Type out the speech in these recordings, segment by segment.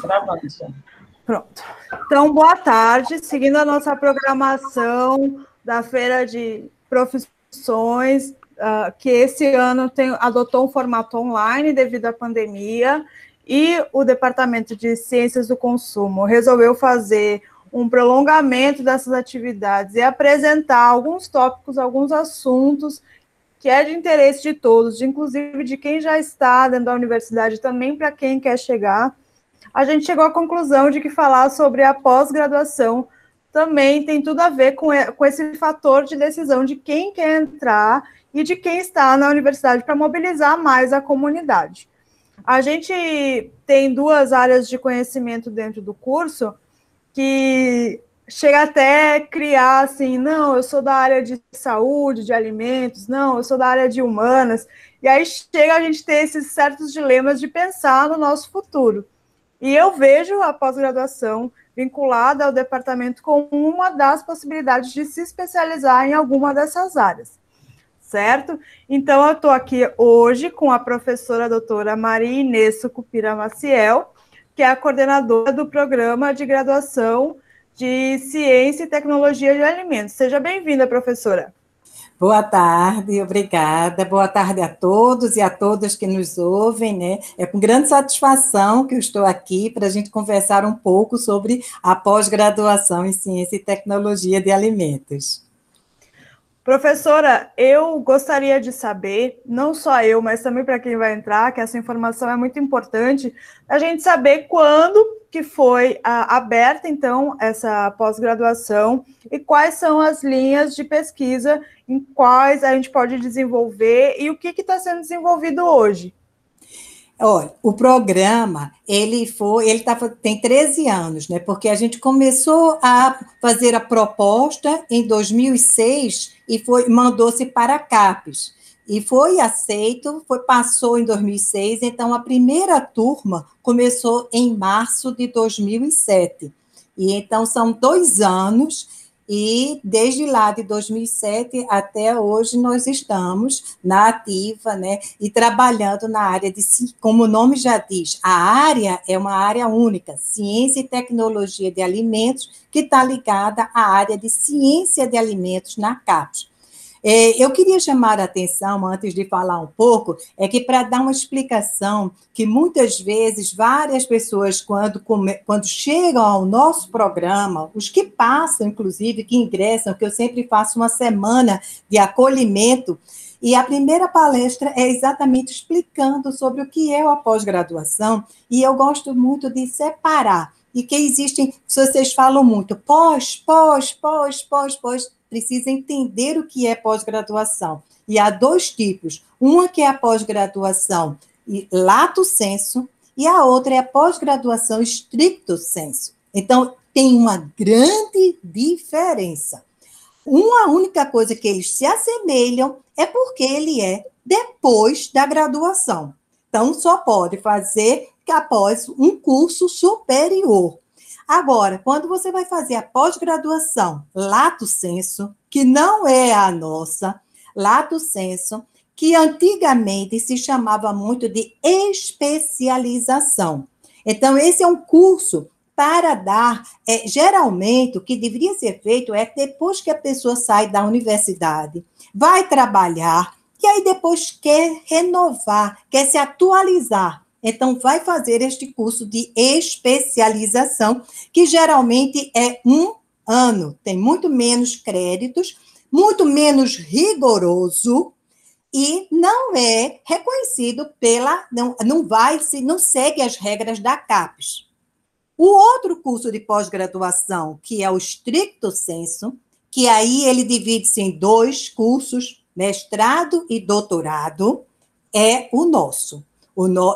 Gravando. Pronto. Então, boa tarde. Seguindo a nossa programação da Feira de Profissões, que esse ano adotou um formato online devido à pandemia, e o Departamento de Ciências do Consumo resolveu fazer um prolongamento dessas atividades e apresentar alguns tópicos, alguns assuntos que é de interesse de todos, inclusive de quem já está dentro da universidade, também para quem quer chegar. A gente chegou à conclusão de que falar sobre a pós-graduação também tem tudo a ver com esse fator de decisão de quem quer entrar e de quem está na universidade para mobilizar mais a comunidade. A gente tem duas áreas de conhecimento dentro do curso que chega até criar assim, não, eu sou da área de saúde, de alimentos, não, eu sou da área de humanas, e aí chega a gente ter esses certos dilemas de pensar no nosso futuro. E eu vejo a pós-graduação vinculada ao departamento como uma das possibilidades de se especializar em alguma dessas áreas, certo? Então, eu estou aqui hoje com a professora doutora Maria Inês Sucupira Maciel, que é a coordenadora do Programa de Graduação de Ciência e Tecnologia de Alimentos. Seja bem-vinda, professora. Boa tarde, obrigada. Boa tarde a todos e a todas que nos ouvem, né? É com grande satisfação que eu estou aqui para a gente conversar um pouco sobre a pós-graduação em Ciência e Tecnologia de Alimentos. Professora, eu gostaria de saber, não só eu, mas também para quem vai entrar, que essa informação é muito importante, a gente saber quando que foi aberta, então, essa pós-graduação e quais são as linhas de pesquisa em quais a gente pode desenvolver e o que está sendo desenvolvido hoje. Olha, o programa, tem 13 anos, né? Porque a gente começou a fazer a proposta em 2006 e mandou-se para a CAPES. E foi aceito, passou em 2006, então a primeira turma começou em março de 2007. E então são 2 anos. E desde lá de 2007 até hoje nós estamos na ativa, né, e trabalhando na área de, como o nome já diz, a área é uma área única, Ciência e Tecnologia de Alimentos, que está ligada à área de Ciência de Alimentos na CAPES. Eu queria chamar a atenção, antes de falar um pouco, que para dar uma explicação, que muitas vezes várias pessoas, quando chegam ao nosso programa, os que passam, inclusive, que ingressam, que eu sempre faço uma semana de acolhimento, e a primeira palestra é exatamente explicando sobre o que é a pós-graduação, e eu gosto muito de separar, e que existem, vocês falam muito, pós, precisa entender o que é pós-graduação. E há 2 tipos. Uma que é a pós-graduação lato sensu e a outra é a pós-graduação stricto sensu. Então, tem uma grande diferença. Uma única coisa que eles se assemelham é porque ele é depois da graduação. Então, só pode fazer após um curso superior. Agora, quando você vai fazer a pós-graduação lato sensu, que não é a nossa, lato sensu, que antigamente se chamava muito de especialização. Então, esse é um curso para dar, geralmente, o que deveria ser feito é depois que a pessoa sai da universidade, vai trabalhar, e aí depois quer renovar, quer se atualizar. Então, vai fazer este curso de especialização, que geralmente é 1 ano, tem muito menos créditos, muito menos rigoroso, e não é reconhecido não segue as regras da CAPES. O outro curso de pós-graduação, que é o stricto sensu, que aí ele divide-se em 2 cursos, mestrado e doutorado, é o nosso.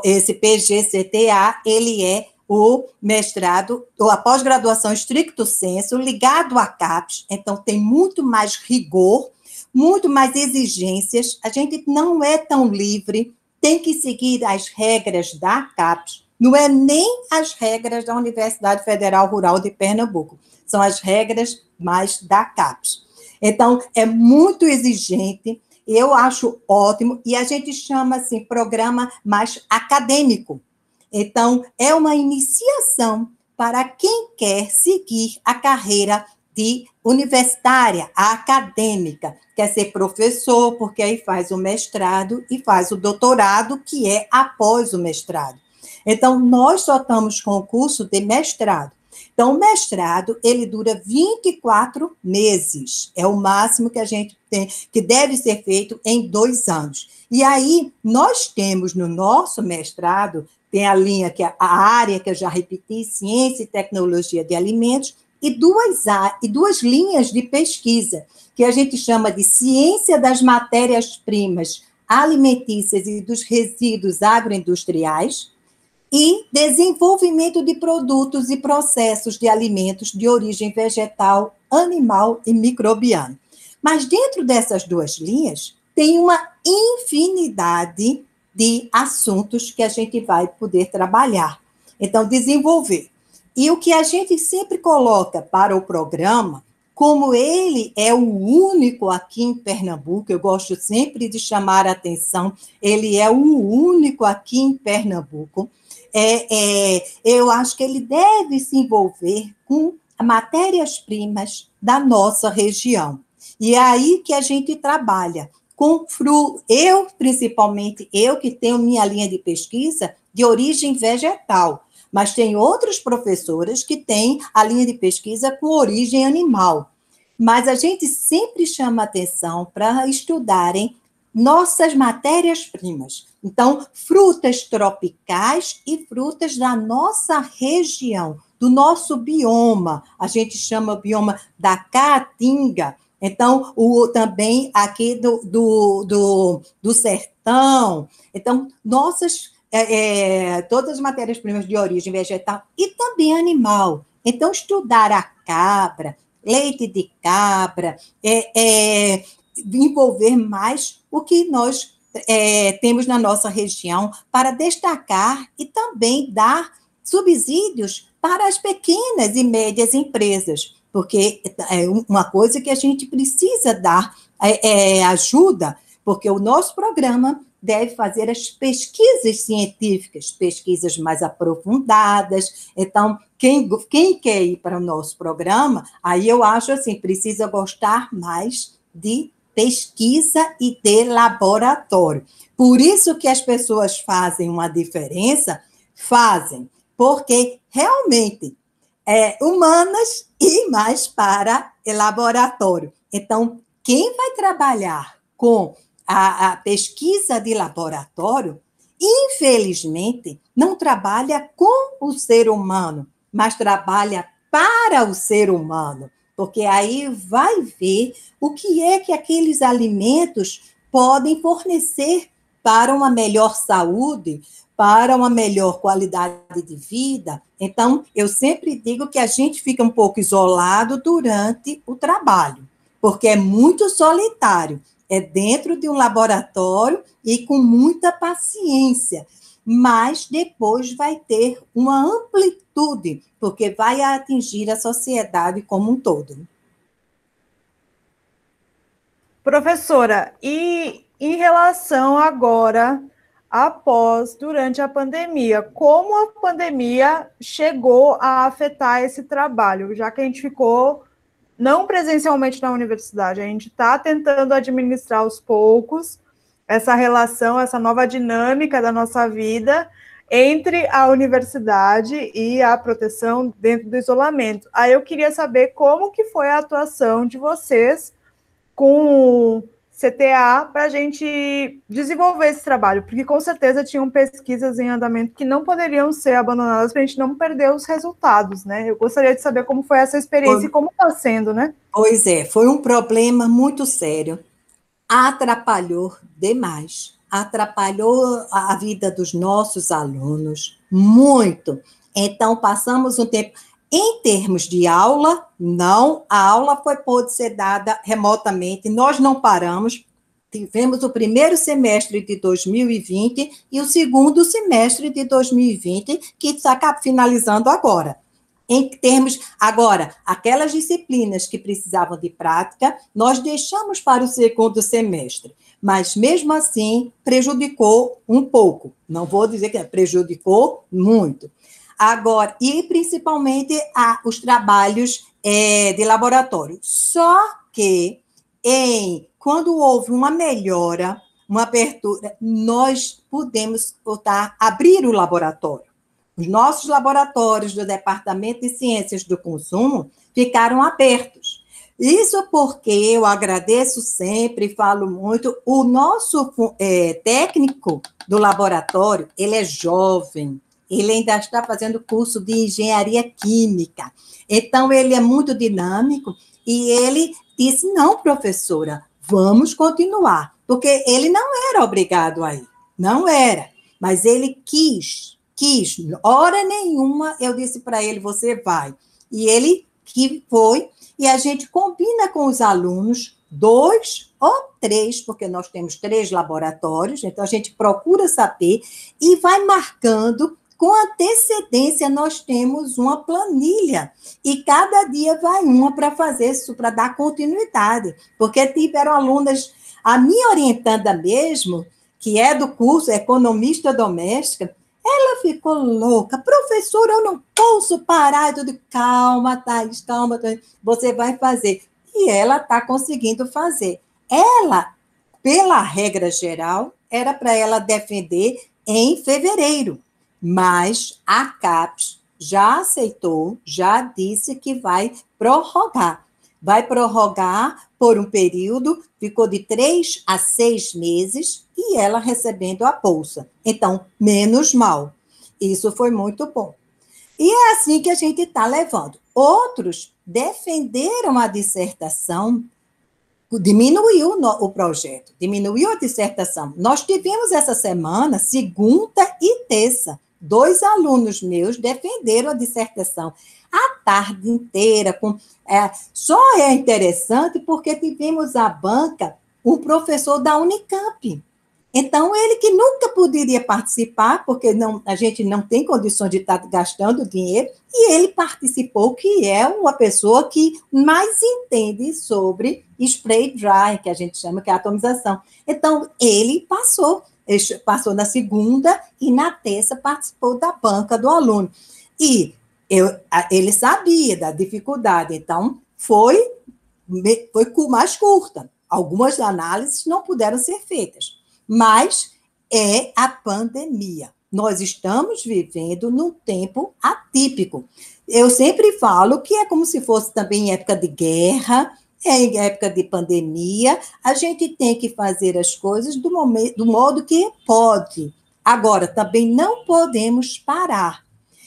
Esse PGCTA, ele é o mestrado, ou a pós-graduação stricto sensu, ligado à CAPES, então tem muito mais rigor, muito mais exigências, a gente não é tão livre, tem que seguir as regras da CAPES, não é nem as regras da Universidade Federal Rural de Pernambuco, são as regras mais da CAPES. Então, é muito exigente, eu acho ótimo, e a gente chama assim, programa mais acadêmico. Então, é uma iniciação para quem quer seguir a carreira de universitária, a acadêmica, quer ser professor, porque aí faz o mestrado e faz o doutorado, que é após o mestrado. Então, nós só estamos com o curso de mestrado. Então, o mestrado, ele dura 24 meses, é o máximo que a gente tem, que deve ser feito em 2 anos. E aí, nós temos no nosso mestrado, tem a linha, que é a área que eu já repeti, Ciência e Tecnologia de Alimentos, e duas linhas de pesquisa, que a gente chama de Ciência das Matérias-Primas Alimentícias e dos Resíduos Agroindustriais, e Desenvolvimento de Produtos e Processos de Alimentos de Origem Vegetal, Animal e Microbiana. Mas dentro dessas 2 linhas, tem uma infinidade de assuntos que a gente vai poder trabalhar. Então, desenvolver. E o que a gente sempre coloca para o programa, como ele é o único aqui em Pernambuco, eu gosto sempre de chamar a atenção, ele é o único aqui em Pernambuco, eu acho que ele deve se envolver com matérias-primas da nossa região. E é aí que a gente trabalha com principalmente eu que tenho minha linha de pesquisa de origem vegetal, mas tem outros professores que têm a linha de pesquisa com origem animal. Mas a gente sempre chama atenção para estudarem nossas matérias-primas. Então, frutas tropicais e frutas da nossa região, do nosso bioma. A gente chama o bioma da Caatinga. Então, também aqui do sertão. Então, todas as matérias-primas de origem vegetal e também animal. Então, estudar a cabra, leite de cabra, envolver mais o que nós temos na nossa região para destacar e também dar subsídios para as pequenas e médias empresas, porque é uma coisa que a gente precisa dar ajuda, porque o nosso programa deve fazer as pesquisas científicas, pesquisas mais aprofundadas. Então, quem quer ir para o nosso programa, aí eu acho assim, precisa gostar mais de pesquisa e de laboratório. Por isso que as pessoas fazem uma diferença, porque realmente humanas e mais para laboratório. Então, quem vai trabalhar com a pesquisa de laboratório, infelizmente, não trabalha com o ser humano, mas trabalha para o ser humano, porque aí vai ver o que é que aqueles alimentos podem fornecer para uma melhor saúde, para uma melhor qualidade de vida. Então, eu sempre digo que a gente fica um pouco isolado durante o trabalho, porque é muito solitário, é dentro de um laboratório e com muita paciência, mas depois vai ter uma amplitude, porque vai atingir a sociedade como um todo. Professora, e em relação agora, durante a pandemia, como a pandemia chegou a afetar esse trabalho, já que a gente ficou não presencialmente na universidade, a gente está tentando administrar aos poucos essa relação, essa nova dinâmica da nossa vida entre a universidade e a proteção dentro do isolamento. Aí eu queria saber como que foi a atuação de vocês com o CTA para a gente desenvolver esse trabalho, porque com certeza tinham pesquisas em andamento que não poderiam ser abandonadas para a gente não perder os resultados, né? Eu gostaria de saber como foi essa experiência e como está sendo, né? Pois é, foi um problema muito sério. Atrapalhou demais, atrapalhou a vida dos nossos alunos, muito. Então, passamos um tempo... Em termos de aula, não, a aula pôde ser dada remotamente, nós não paramos, tivemos o primeiro semestre de 2020 e o segundo semestre de 2020, que está finalizando agora. em termos... Agora, aquelas disciplinas que precisavam de prática, nós deixamos para o segundo semestre, mas, mesmo assim, prejudicou um pouco. Não vou dizer que prejudicou muito. Agora, e principalmente os trabalhos de laboratório. Só que, quando houve uma melhora, uma abertura, nós pudemos abrir o laboratório. Os nossos laboratórios do Departamento de Ciências do Consumo ficaram abertos. Isso porque eu agradeço sempre e falo muito, o nosso técnico do laboratório, ele é jovem, ele ainda está fazendo curso de engenharia química, então ele é muito dinâmico e ele disse, não, professora, vamos continuar, porque ele não era obrigado a ir, não era, mas ele quis, hora nenhuma eu disse para ele, você vai, e ele que foi, e a gente combina com os alunos, 2 ou 3, porque nós temos 3 laboratórios, então a gente procura saber e vai marcando, com antecedência nós temos uma planilha, e cada dia vai uma para fazer isso, para dar continuidade, porque tiveram alunas, a minha orientanda mesmo, que é do curso Economista Doméstica, ela ficou louca. Professora, eu não posso parar. Eu digo, calma, Thaís, calma, você vai fazer. E ela está conseguindo fazer. Ela, pela regra geral, era para ela defender em fevereiro, mas a CAPES já aceitou, já disse que vai prorrogar. Vai prorrogar por um período, ficou de 3 a 6 meses, e ela recebendo a bolsa. Então, menos mal. Isso foi muito bom. E é assim que a gente está levando. Outros defenderam a dissertação, diminuiu o projeto, diminuiu a dissertação. Nós tivemos essa semana, segunda e terça, 2 alunos meus defenderam a dissertação a tarde inteira. Só é interessante porque tivemos a banca, um professor da Unicamp. Então, ele que nunca poderia participar, porque a gente não tem condições de estar gastando dinheiro, e ele participou, que é uma pessoa que mais entende sobre spray dry, que a gente chama, que é a atomização. Então, ele passou na segunda e na terça participou da banca do aluno. E ele sabia da dificuldade, então foi mais curta. Algumas análises não puderam ser feitas, mas é a pandemia. Nós estamos vivendo num tempo atípico. Eu sempre falo que é como se fosse também em época de guerra, em época de pandemia, a gente tem que fazer as coisas do modo que pode. Agora, também não podemos parar.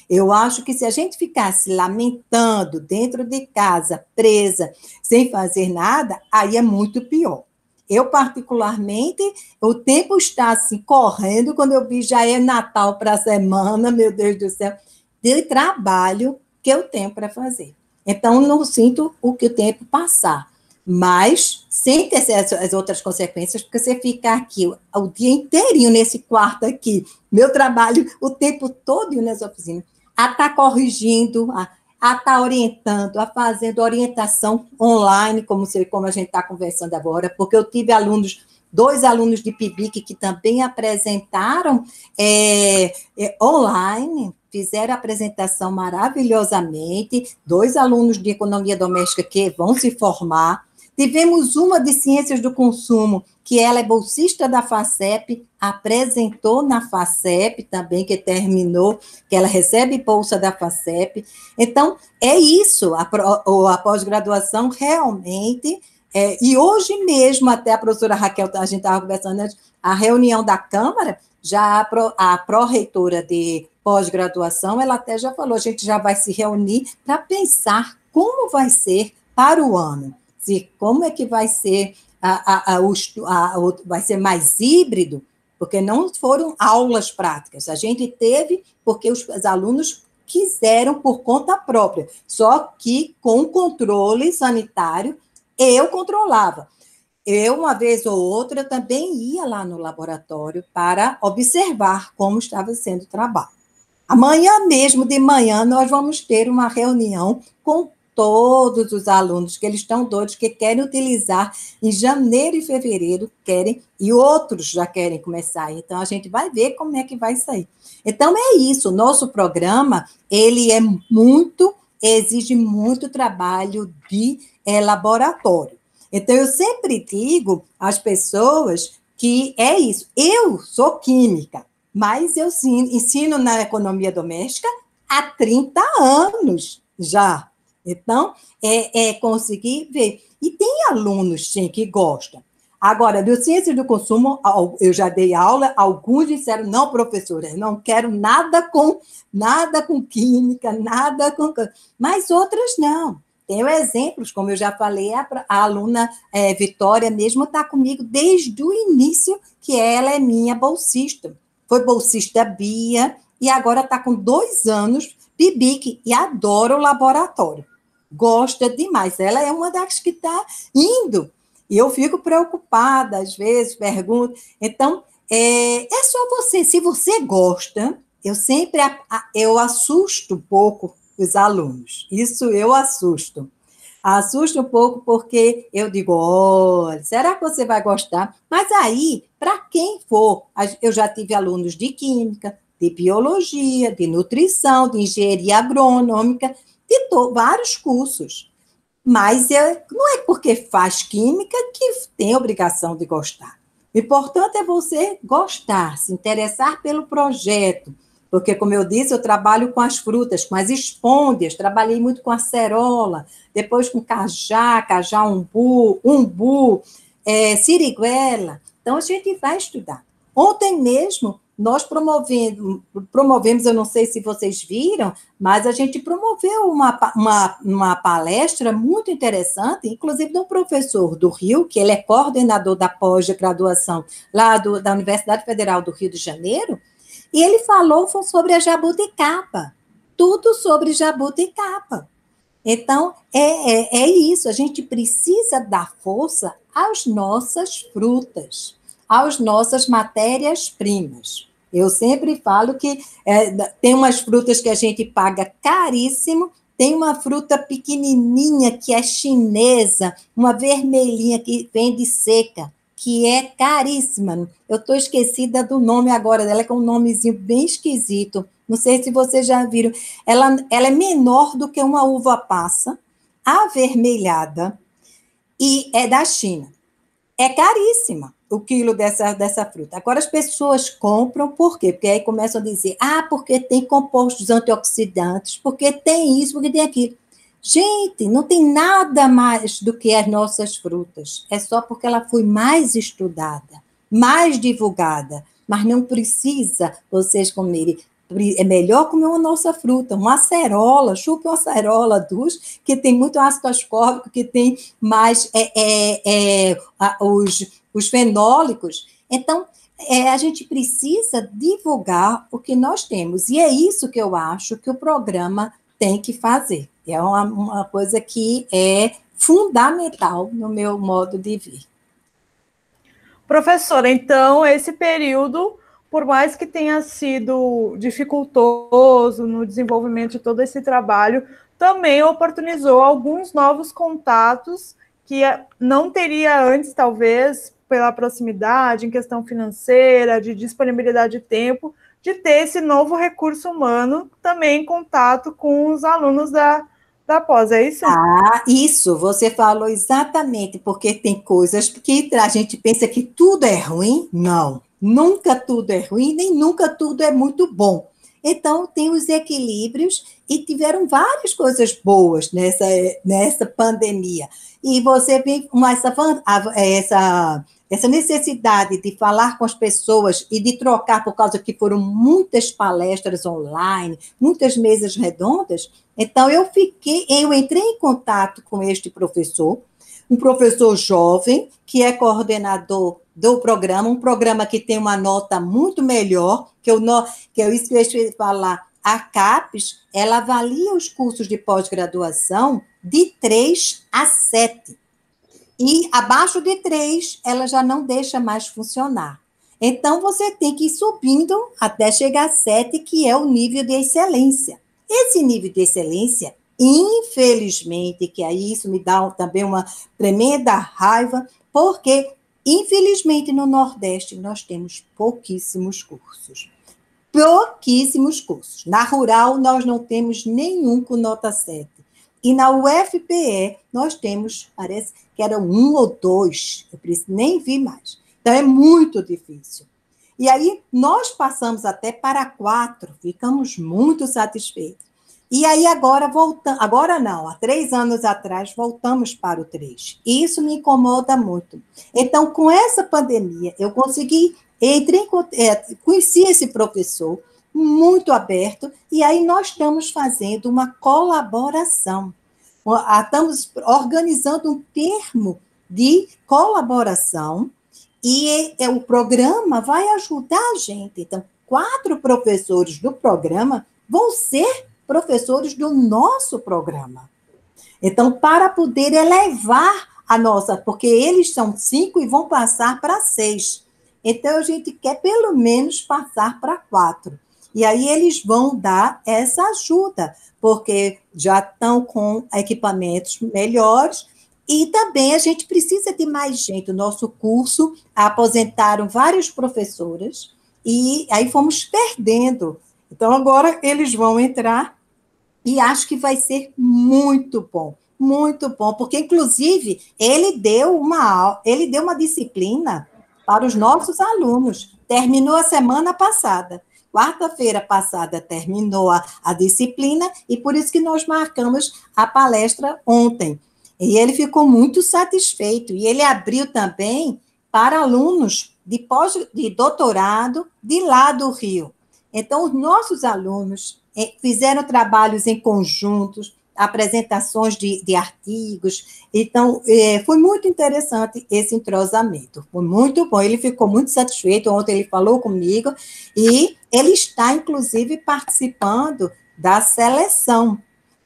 Eu acho que se a gente ficasse lamentando dentro de casa, presa, sem fazer nada, aí é muito pior. Eu, particularmente, o tempo está assim, correndo, quando eu vi já é Natal para a semana, meu Deus do céu, de trabalho que eu tenho para fazer. Então, não sinto o tempo passar, mas sem ter as outras consequências, porque você fica aqui o dia inteirinho nesse quarto aqui, meu trabalho o tempo todo nessa oficina, a estar corrigindo, a estar orientando, a fazendo orientação online, como a gente está conversando agora, porque eu tive 2 alunos de PIBIC que também apresentaram online, fizeram a apresentação maravilhosamente, 2 alunos de economia doméstica que vão se formar. Tivemos uma de ciências do consumo, que ela é bolsista da FACEP, apresentou na FACEP também, que terminou, que ela recebe bolsa da FACEP. Então, é isso, a pós-graduação realmente, e hoje mesmo, até a professora Raquel, a gente estava conversando antes, a reunião da Câmara, já a pró-reitora de pós-graduação, ela até já falou, a gente já vai se reunir para pensar como vai ser para o ano. Como é que vai ser, vai ser mais híbrido, porque não foram aulas práticas, a gente teve porque os alunos quiseram por conta própria, só que com controle sanitário, eu controlava. Eu, uma vez ou outra, também ia lá no laboratório para observar como estava sendo o trabalho. Amanhã mesmo, de manhã, nós vamos ter uma reunião com todos os alunos, que eles estão doidos, que querem utilizar em janeiro e fevereiro, querem, e outros já querem começar. Então, a gente vai ver como é que vai sair. Então, é isso. O nosso programa, ele é muito, exige muito trabalho de laboratório. Então, eu sempre digo às pessoas que é isso. Eu sou química, mas eu ensino na economia doméstica há 30 anos já. Então, é conseguir ver. E tem alunos, sim, que gostam. Agora, do Ciências do Consumo, eu já dei aula, alguns disseram, não, professora, eu não quero nada com química, nada com... Mas outras não. Tenho exemplos, como eu já falei, a aluna Vitória mesmo está comigo desde o início, que ela é minha bolsista. Foi bolsista Bia, e agora está com 2 anos, PIBIC, e adora o laboratório. Gosta demais. Ela é uma das que está indo. E eu fico preocupada, às vezes, pergunto. Então, é só você. Se você gosta, eu sempre eu assusto um pouco os alunos. Isso eu assusto. Assusta um pouco porque eu digo, olha, será que você vai gostar? Mas aí, para quem for, eu já tive alunos de química, de biologia, de nutrição, de engenharia agronômica, de vários cursos. Mas não é porque faz química que tem obrigação de gostar. O importante é você gostar, se interessar pelo projeto, porque, como eu disse, eu trabalho com as frutas, com as espôndias, trabalhei muito com acerola, depois com cajá umbu, siriguela. Então, a gente vai estudar. Ontem mesmo, nós promovemos, eu não sei se vocês viram, mas a gente promoveu uma palestra muito interessante, inclusive de um professor do Rio, que ele é coordenador da pós-graduação lá da Universidade Federal do Rio de Janeiro, e ele falou sobre a jabuticaba, tudo sobre jabuticaba. Então, é isso, a gente precisa dar força às nossas frutas, às nossas matérias-primas. Eu sempre falo que tem umas frutas que a gente paga caríssimo, tem uma fruta pequenininha que é chinesa, uma vermelhinha que vende seca, que é caríssima. Eu estou esquecida do nome agora dela, que é um nomezinho bem esquisito. Não sei se vocês já viram. Ela é menor do que uma uva passa, avermelhada, e é da China. É caríssima o quilo dessa fruta. Agora, as pessoas compram, por quê? Porque aí começam a dizer, porque tem compostos antioxidantes, porque tem isso, porque tem aquilo. Gente, não tem nada mais do que as nossas frutas. É só porque ela foi mais estudada, mais divulgada, mas não precisa vocês comerem. É melhor comer uma nossa fruta, uma acerola, chupa uma acerola que tem muito ácido ascórbico, que tem mais os fenólicos. Então, a gente precisa divulgar o que nós temos. E é isso que eu acho que o programa tem que fazer. É uma coisa que é fundamental no meu modo de ver. Professora, então, esse período, por mais que tenha sido dificultoso no desenvolvimento de todo esse trabalho, também oportunizou alguns novos contatos que não teria antes, talvez, pela proximidade, em questão financeira, de disponibilidade de tempo, de ter esse novo recurso humano também em contato com os alunos da pós, é isso? Isso, você falou exatamente, porque tem coisas que a gente pensa que tudo é ruim. Não, nunca tudo é ruim, nem nunca tudo é muito bom. Então, tem os equilíbrios e tiveram várias coisas boas nessa pandemia. E você vê essa necessidade de falar com as pessoas e de trocar, por causa que foram muitas palestras online, muitas mesas redondas. Então, eu entrei em contato com este professor, um professor jovem, que é coordenador do programa, um programa que tem uma nota muito melhor, que eu esqueci de falar, a CAPES, ela avalia os cursos de pós-graduação de 3 a 7. E abaixo de 3, ela já não deixa mais funcionar. Então, você tem que ir subindo até chegar a 7, que é o nível de excelência. Esse nível de excelência, infelizmente, que aí isso me dá também uma tremenda raiva, porque, infelizmente, no Nordeste nós temos pouquíssimos cursos. Pouquíssimos cursos. Na Rural, nós não temos nenhum com nota 7. E na UFPE, nós temos, parece que era 1 ou 2, eu nem vi mais. Então, é muito difícil. E aí, nós passamos até para 4, ficamos muito satisfeitos. E aí, agora voltamos, agora não, há 3 anos atrás, voltamos para o 3. E isso me incomoda muito. Então, com essa pandemia, eu consegui, conheci esse professor, muito aberto, e aí nós estamos fazendo uma colaboração. Estamos organizando um termo de colaboração, e o programa vai ajudar a gente. Então, 4 professores do programa vão ser professores do nosso programa. Então, para poder elevar a nossa, porque eles são 5 e vão passar para 6. Então, a gente quer pelo menos passar para 4. E aí eles vão dar essa ajuda, porque já estão com equipamentos melhores, e também a gente precisa de mais gente. O nosso curso aposentaram vários professores, e aí fomos perdendo. Então, agora eles vão entrar, e acho que vai ser muito bom, porque, inclusive, ele deu uma disciplina para os nossos alunos. Terminou a semana passada. Quarta-feira passada terminou a disciplina, e por isso que nós marcamos a palestra ontem. E ele ficou muito satisfeito, e ele abriu também para alunos de doutorado de lá do Rio. Então, os nossos alunos fizeram trabalhos em conjuntos, apresentações de artigos. Então, foi muito interessante esse entrosamento. Foi muito bom. Ele ficou muito satisfeito. Ontem ele falou comigo, e ele está, inclusive, participando da seleção,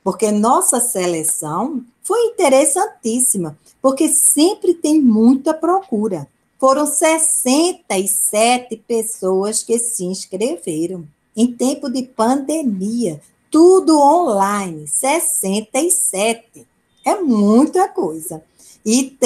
porque nossa seleção foi interessantíssima, porque sempre tem muita procura. Foram 67 pessoas que se inscreveram em tempo de pandemia, tudo online, 67. É muita coisa. E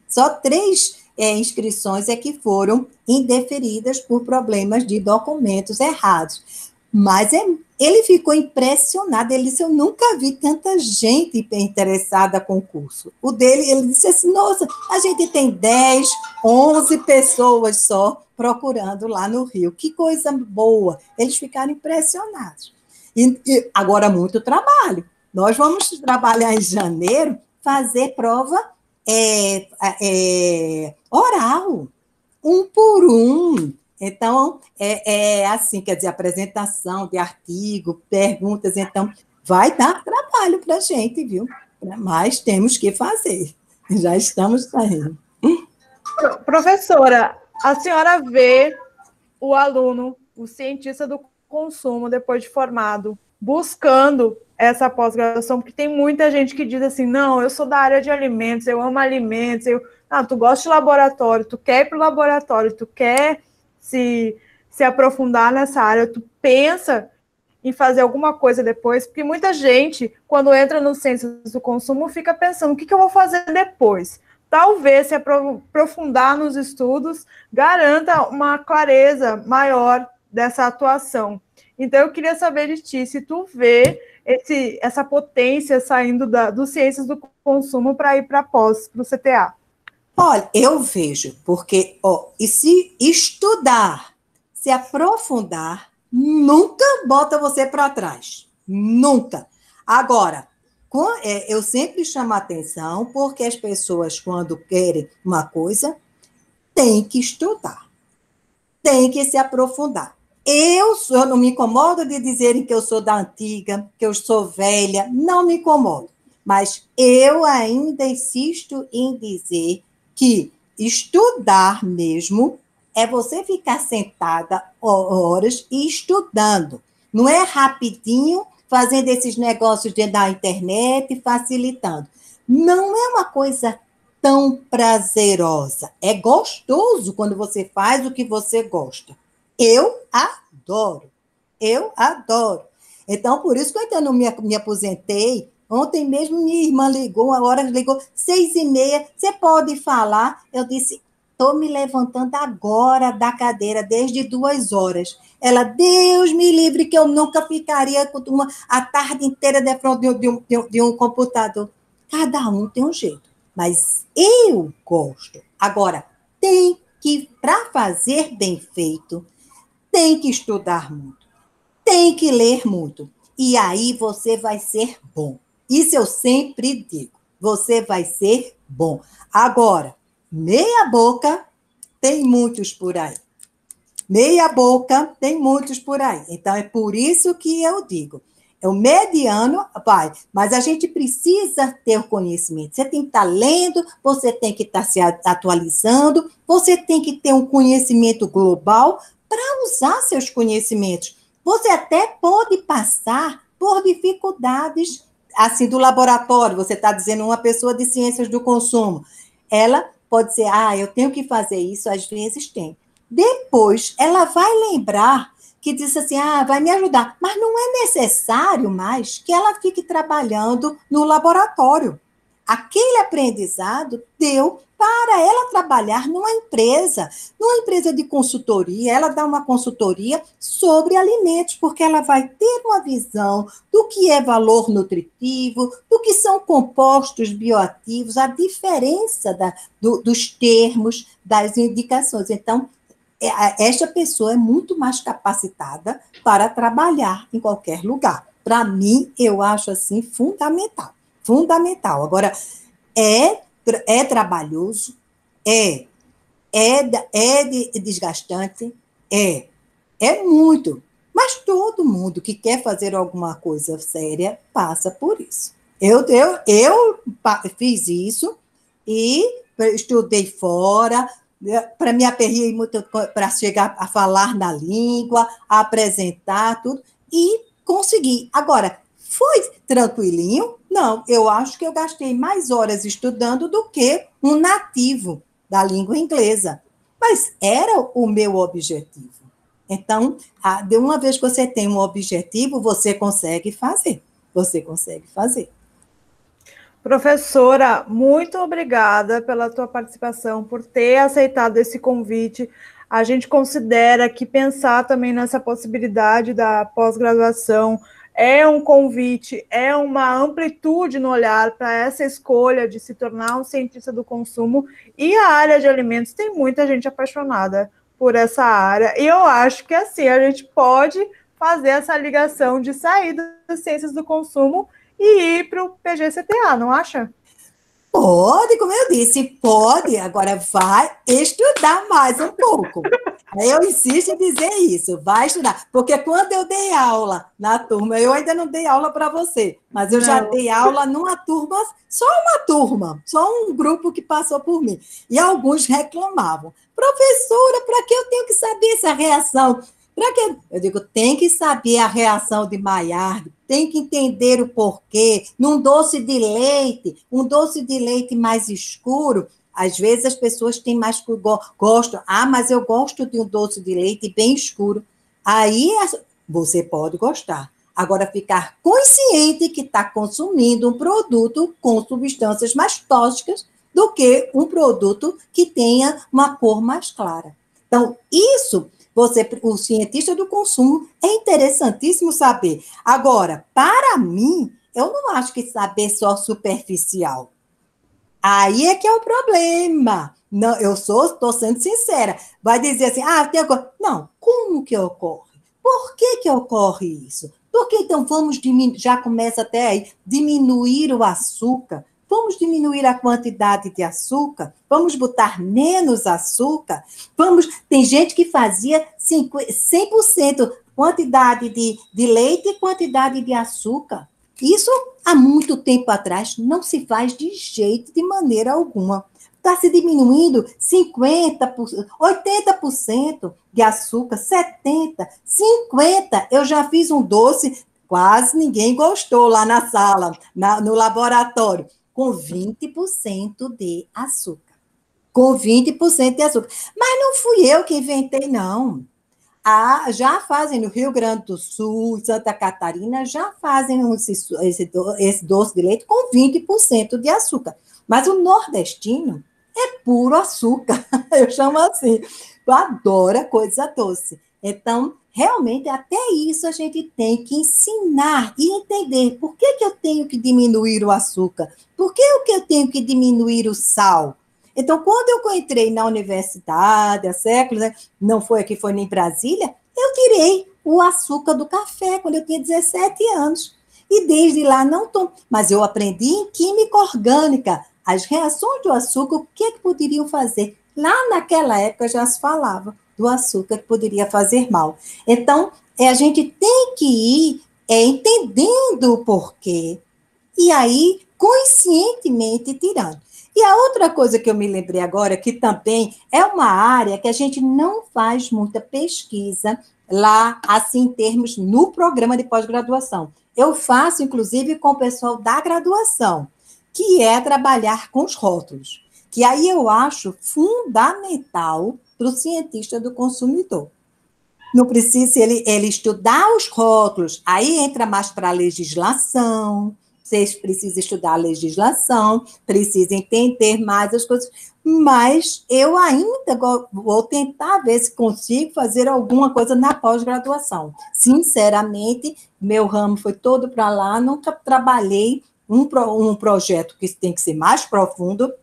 só três inscrições é que foram indeferidas por problemas de documentos errados. Mas ele ficou impressionado, ele disse, eu nunca vi tanta gente interessada com o curso. O dele, ele disse assim, nossa, a gente tem 10, 11 pessoas só procurando lá no Rio. Que coisa boa. Eles ficaram impressionados. E agora, muito trabalho. Nós vamos trabalhar em janeiro, fazer prova oral, 1 por 1. Então, assim, quer dizer, apresentação de artigo, perguntas, então, vai dar trabalho para a gente, viu? Mas temos que fazer. Já estamos saindo. Professora, a senhora vê o aluno, o cientista do consumo, depois de formado, buscando essa pós-graduação, porque tem muita gente que diz assim, não, eu sou da área de alimentos, eu amo alimentos, tu gosta de laboratório, tu quer ir para o laboratório, tu quer se aprofundar nessa área, tu pensa em fazer alguma coisa depois, porque muita gente, quando entra no ciências do consumo, fica pensando, o que eu vou fazer depois? Talvez, se aprofundar nos estudos, garanta uma clareza maior dessa atuação. Então, eu queria saber de ti, se tu vê essa potência saindo do ciências do consumo para ir para pós, para o CTA. Olha, eu vejo, porque, e se estudar, se aprofundar, nunca bota você para trás. Nunca. Agora, eu sempre chamo a atenção, porque as pessoas, quando querem uma coisa, têm que estudar, têm que se aprofundar. Eu não me incomodo de dizerem que eu sou da antiga, que eu sou velha, não me incomodo. Mas eu ainda insisto em dizer que estudar mesmo é você ficar sentada horas e estudando. Não é rapidinho fazendo esses negócios da internet, facilitando. Não é uma coisa tão prazerosa. É gostoso quando você faz o que você gosta. Eu adoro. Eu adoro. Então, por isso que eu ainda não me aposentei. Ontem mesmo minha irmã ligou, a hora ligou, 6h30, você pode falar? Eu disse, estou me levantando agora da cadeira, desde 2 horas. Ela, Deus me livre, que eu nunca ficaria a tarde inteira de frente de um computador. Cada um tem um jeito, mas eu gosto. Agora, para fazer bem feito, tem que estudar muito, tem que ler muito. E aí você vai ser bom. Isso eu sempre digo. Você vai ser bom. Agora, meia boca, tem muitos por aí. Meia boca, tem muitos por aí. Então, é por isso que eu digo. É o mediano, vai, mas a gente precisa ter o conhecimento. Você tem que estar lendo, você tem que estar se atualizando, você tem que ter um conhecimento global para usar seus conhecimentos. Você até pode passar por dificuldades, assim, do laboratório. Você está dizendo uma pessoa de ciências do consumo. Ela pode ser, eu tenho que fazer isso, às vezes tem. Depois, ela vai lembrar que disse assim, vai me ajudar. Mas não é necessário mais que ela fique trabalhando no laboratório. Aquele aprendizado deu para ela trabalhar numa empresa de consultoria. Ela dá uma consultoria sobre alimentos, porque ela vai ter uma visão do que é valor nutritivo, do que são compostos bioativos, a diferença dos termos, das indicações. Então, esta pessoa é muito mais capacitada para trabalhar em qualquer lugar. Para mim, eu acho assim fundamental. Fundamental. Agora, é trabalhoso, é desgastante, é muito. Mas todo mundo que quer fazer alguma coisa séria passa por isso. Eu fiz isso e estudei fora, para me aperrear muito para chegar a falar na língua, a apresentar tudo, e consegui. Agora, foi tranquilinho? Não, eu acho que eu gastei mais horas estudando do que um nativo da língua inglesa. Mas era o meu objetivo. Então, de uma vez que você tem um objetivo, você consegue fazer. Você consegue fazer. Professora, muito obrigada pela tua participação, por ter aceitado esse convite. A gente considera que pensar também nessa possibilidade da pós-graduação é um convite, é uma amplitude no olhar para essa escolha de se tornar um cientista do consumo, e a área de alimentos tem muita gente apaixonada por essa área, e eu acho que assim, a gente pode fazer essa ligação de sair das ciências do consumo e ir para o PGCTA, não acha? Pode, como eu disse, pode. Agora vai estudar mais um pouco. Eu insisto em dizer isso, vai estudar. Porque quando eu dei aula na turma, eu ainda não dei aula para você, mas eu já dei aula numa turma, só um grupo que passou por mim. E alguns reclamavam. Professora, para que eu tenho que saber essa reação? Para que? Eu digo, tem que saber a reação de Maillard, tem que entender o porquê. Um doce de leite mais escuro, às vezes as pessoas têm mais gostam. Mas eu gosto de um doce de leite bem escuro. Aí você pode gostar. Agora, ficar consciente que está consumindo um produto com substâncias mais tóxicas do que um produto que tenha uma cor mais clara. Então, isso... o cientista do consumo, é interessantíssimo saber. Agora, para mim, eu não acho que saber só superficial. Aí é que é o problema. Não, eu estou sendo sincera. Vai dizer assim, não, como que ocorre? Por que ocorre isso? Porque então vamos diminuir, já começa até aí, diminuir o açúcar. Vamos diminuir a quantidade de açúcar, vamos botar menos açúcar, tem gente que fazia 100% quantidade de leite e quantidade de açúcar. Isso, há muito tempo atrás, não se faz de maneira alguma. Está se diminuindo 50%, 80% de açúcar, 70%, 50%. Eu já fiz um doce, quase ninguém gostou lá na sala, no laboratório, com 20% de açúcar. Com 20% de açúcar. Mas não fui eu que inventei, não. Já fazem no Rio Grande do Sul, Santa Catarina, já fazem esse doce de leite com 20% de açúcar. Mas o nordestino é puro açúcar, eu chamo assim. Eu adoro coisa doce. Então, realmente, até isso a gente tem que ensinar e entender por que eu tenho que diminuir o açúcar, por que eu tenho que diminuir o sal. Então, quando eu entrei na universidade, há séculos, né, não foi aqui, foi em Brasília, eu tirei o açúcar do café quando eu tinha 17 anos. E desde lá não tomo. Mas eu aprendi em química orgânica, as reações do açúcar, o que poderiam fazer. Lá naquela época já se falava do açúcar que poderia fazer mal. Então, a gente tem que ir entendendo o porquê. E aí, conscientemente, tirando. E a outra coisa que eu me lembrei agora, que também é uma área que a gente não faz muita pesquisa lá, assim, em termos no programa de pós-graduação. Eu faço, inclusive, com o pessoal da graduação, que é trabalhar com os rótulos, que aí eu acho fundamental para o cientista do consumidor. Não precisa ele estudar os rótulos, aí entra mais para a legislação. Vocês precisam estudar a legislação, precisam entender mais as coisas, mas eu ainda vou tentar ver se consigo fazer alguma coisa na pós-graduação. Sinceramente, meu ramo foi todo para lá, nunca trabalhei um projeto que tem que ser mais profundo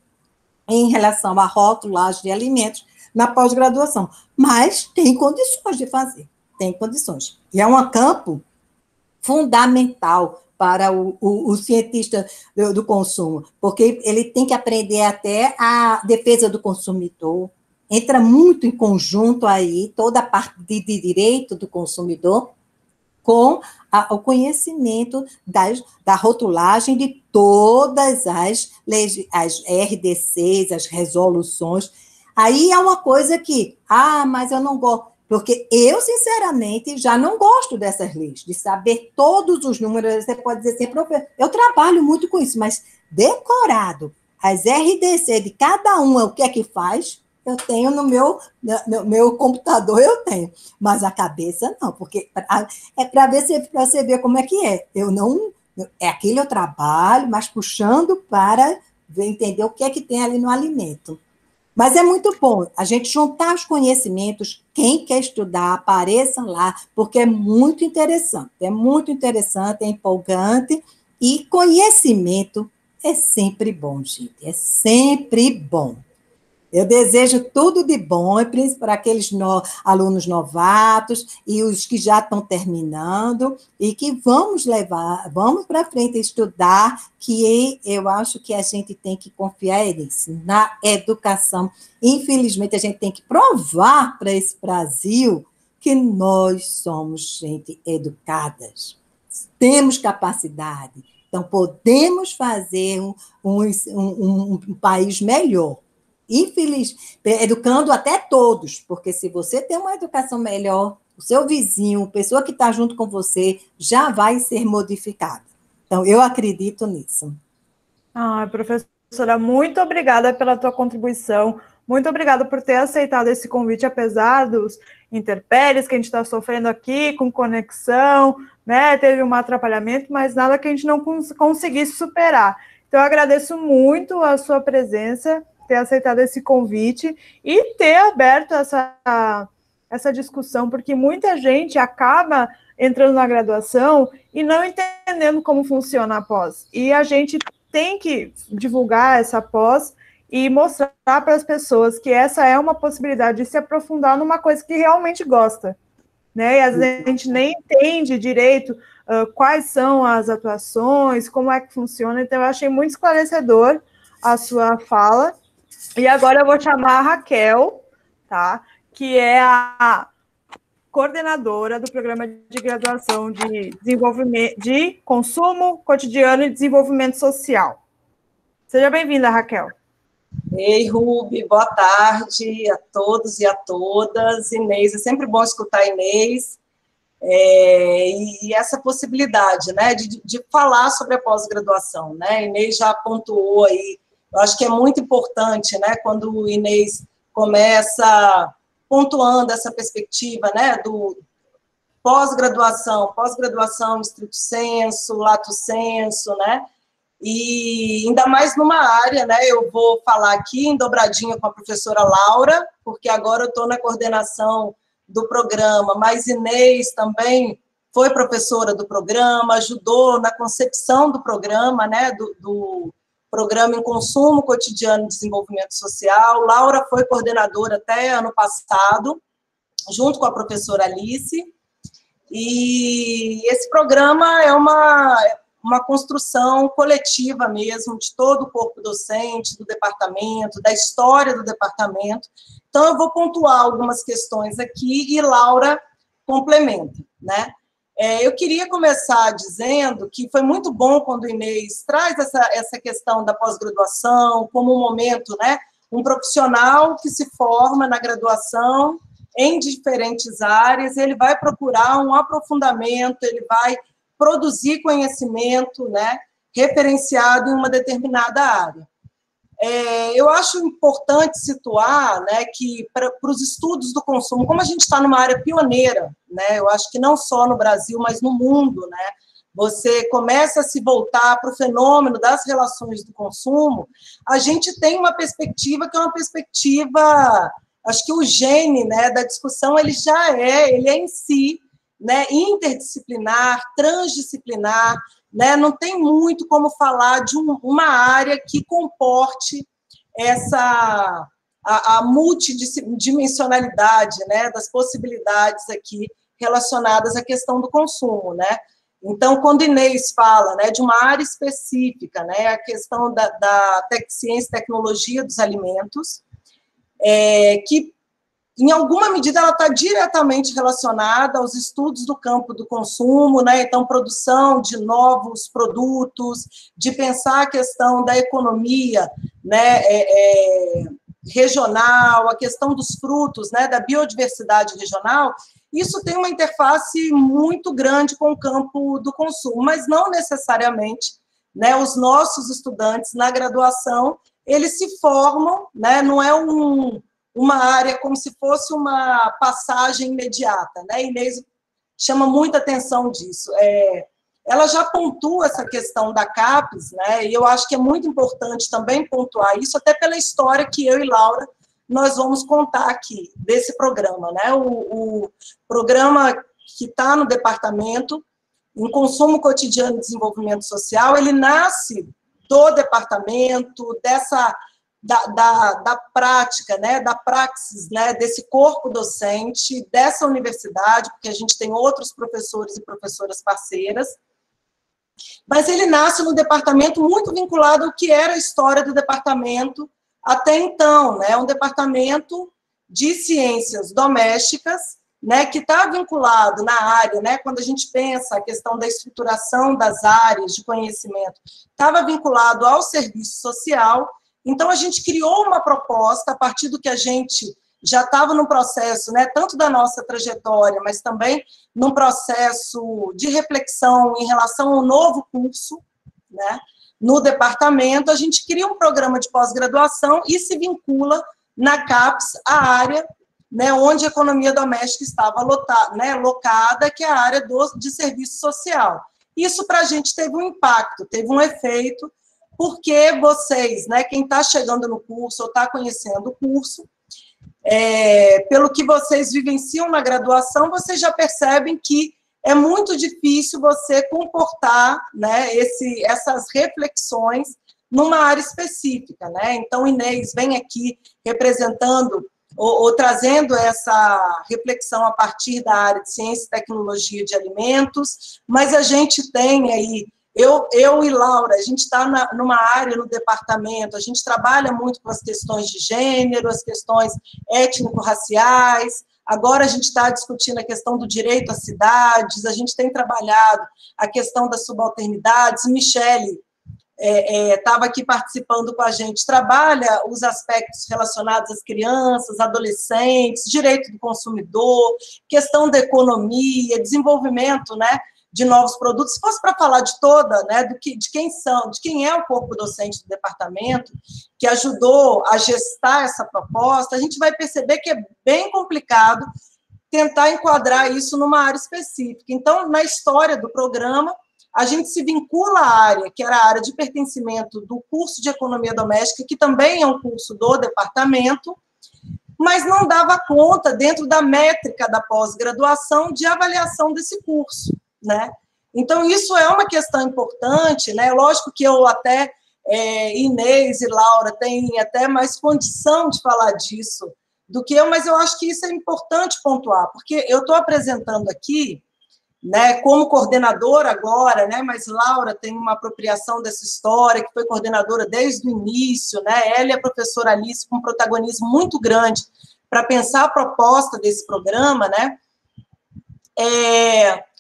em relação à rotulagem de alimentos na pós-graduação, mas tem condições de fazer, tem condições. E é um campo fundamental para o cientista do consumo, porque ele tem que aprender até a defesa do consumidor, entra muito em conjunto aí toda a parte de direito do consumidor com o conhecimento da rotulagem de todas as RDCs, as resoluções. Aí é uma coisa que, mas eu não gosto. Porque eu, sinceramente, já não gosto dessas leis, de saber todos os números. Você pode dizer assim, eu trabalho muito com isso, mas decorado, as RDC de cada um, o que é que faz, eu tenho no meu computador, eu tenho. Mas a cabeça, não, porque é para você ver como é que é. Aquilo eu trabalho, mas puxando para entender o que é que tem ali no alimento. Mas é muito bom a gente juntar os conhecimentos, quem quer estudar, apareçam lá, porque é muito interessante, é empolgante, e conhecimento é sempre bom, gente, é sempre bom. Eu desejo tudo de bom, principalmente para aqueles alunos novatos e os que já estão terminando, e que vamos para frente estudar, que eu acho que a gente tem que confiar nisso, na educação. Infelizmente, a gente tem que provar para esse Brasil que nós somos gente educadas, temos capacidade, então podemos fazer um país melhor. Educando até todos, porque se você tem uma educação melhor, o seu vizinho, a pessoa que está junto com você, já vai ser modificada. Então, eu acredito nisso. Professora, muito obrigada pela tua contribuição, muito obrigada por ter aceitado esse convite, apesar dos intempéries que a gente está sofrendo aqui, com conexão, né? Teve um atrapalhamento, mas nada que a gente não conseguisse superar. Então, eu agradeço muito a sua presença, ter aceitado esse convite e ter aberto essa discussão, porque muita gente acaba entrando na graduação e não entendendo como funciona a pós. E a gente tem que divulgar essa pós e mostrar para as pessoas que essa é uma possibilidade de se aprofundar numa coisa que realmente gosta, né? E às vezes a gente nem entende direito quais são as atuações, como é que funciona. Então, eu achei muito esclarecedor a sua fala. E agora eu vou chamar a Raquel, tá? Que é a coordenadora do Programa de Graduação de Desenvolvimento de Consumo Cotidiano e Desenvolvimento Social. Seja bem-vinda, Raquel. Ei, Rubi, boa tarde a todos e a todas. Inês, é sempre bom escutar Inês. e essa possibilidade, né, de falar sobre a pós-graduação, né? A Inês já pontuou aí, eu acho que é muito importante, né, quando o Inês começa pontuando essa perspectiva, né, do pós-graduação estricto sensu, lato sensu, né, e ainda mais numa área, né, eu vou falar aqui em dobradinha com a professora Laura, porque agora eu estou na coordenação do programa, mas Inês também foi professora do programa, ajudou na concepção do programa, né, do programa em consumo cotidiano de desenvolvimento social. Laura foi coordenadora até ano passado, junto com a professora Alice, e esse programa é uma construção coletiva mesmo, de todo o corpo docente, do departamento, da história do departamento. Então, eu vou pontuar algumas questões aqui e Laura complementa, né? Eu queria começar dizendo que foi muito bom quando o Inês traz essa questão da pós-graduação como um momento, né? Um profissional que se forma na graduação em diferentes áreas, ele vai procurar um aprofundamento, ele vai produzir conhecimento, né, referenciado em uma determinada área. Eu acho importante situar, né, que para os estudos do consumo, como a gente está numa área pioneira, né, eu acho que não só no Brasil, mas no mundo, né, você começa a se voltar para o fenômeno das relações do consumo, a gente tem uma perspectiva que é uma perspectiva, acho que o gene, né, da discussão, ele é em si, né, interdisciplinar, transdisciplinar, né, não tem muito como falar de uma área que comporte a multidimensionalidade, né, das possibilidades aqui relacionadas à questão do consumo, né. Então, quando Inês fala, né, de uma área específica, né, a questão da ciência e tecnologia dos alimentos, que em alguma medida, ela está diretamente relacionada aos estudos do campo do consumo, né? Então, produção de novos produtos, de pensar a questão da economia, né? Regional, a questão dos frutos, né? Da biodiversidade regional, isso tem uma interface muito grande com o campo do consumo, mas não necessariamente, né? Os nossos estudantes na graduação, eles se formam, né? Não é uma área como se fosse uma passagem imediata, né? Inês chama muita atenção disso. Ela já pontua essa questão da CAPES, né? E eu acho que é muito importante também pontuar isso, até pela história que eu e Laura nós vamos contar aqui desse programa, né? O programa que está no departamento em consumo cotidiano e desenvolvimento social, ele nasce do departamento, da prática, né, da praxis, né, desse corpo docente, dessa universidade, porque a gente tem outros professores e professoras parceiras, mas ele nasce no departamento muito vinculado ao que era a história do departamento até então, né, um departamento de ciências domésticas, né, que está vinculado na área, né, quando a gente pensa a questão da estruturação das áreas de conhecimento, estava vinculado ao serviço social. Então, a gente criou uma proposta, a partir do que a gente já estava no processo, né, tanto da nossa trajetória, mas também num processo de reflexão em relação ao novo curso, né, no departamento, a gente cria um programa de pós-graduação e se vincula na CAPES, a área, né, onde a economia doméstica estava locada, que é a área de serviço social. Isso, para a gente, teve um impacto, teve um efeito, porque vocês, né, quem está chegando no curso ou está conhecendo o curso, pelo que vocês vivenciam na graduação, vocês já percebem que é muito difícil você comportar, né, essas reflexões numa área específica, né? Então, Inês vem aqui representando ou trazendo essa reflexão a partir da área de ciência e tecnologia de alimentos, mas a gente tem aí, eu e Laura, a gente está numa área no departamento, a gente trabalha muito com as questões de gênero, as questões étnico-raciais, agora a gente está discutindo a questão do direito às cidades, a gente tem trabalhado a questão das subalternidades. Michele estava aqui participando com a gente, trabalha os aspectos relacionados às crianças, adolescentes, direito do consumidor, questão da economia, desenvolvimento, né, de novos produtos. Se fosse para falar de toda, né, de quem é o corpo docente do departamento, que ajudou a gestar essa proposta, a gente vai perceber que é bem complicado tentar enquadrar isso numa área específica. Então, na história do programa, a gente se vincula à área, que era a área de pertencimento do curso de Economia Doméstica, que também é um curso do departamento, mas não dava conta, dentro da métrica da pós-graduação, de avaliação desse curso, né? Então, isso é uma questão importante, né? Lógico que eu até, Inês e Laura, têm até mais condição de falar disso do que eu, mas eu acho que isso é importante pontuar, porque eu estou apresentando aqui, né, como coordenadora agora, né, mas Laura tem uma apropriação dessa história, que foi coordenadora desde o início, né, ela e a professora Alice com um protagonismo muito grande para pensar a proposta desse programa, né,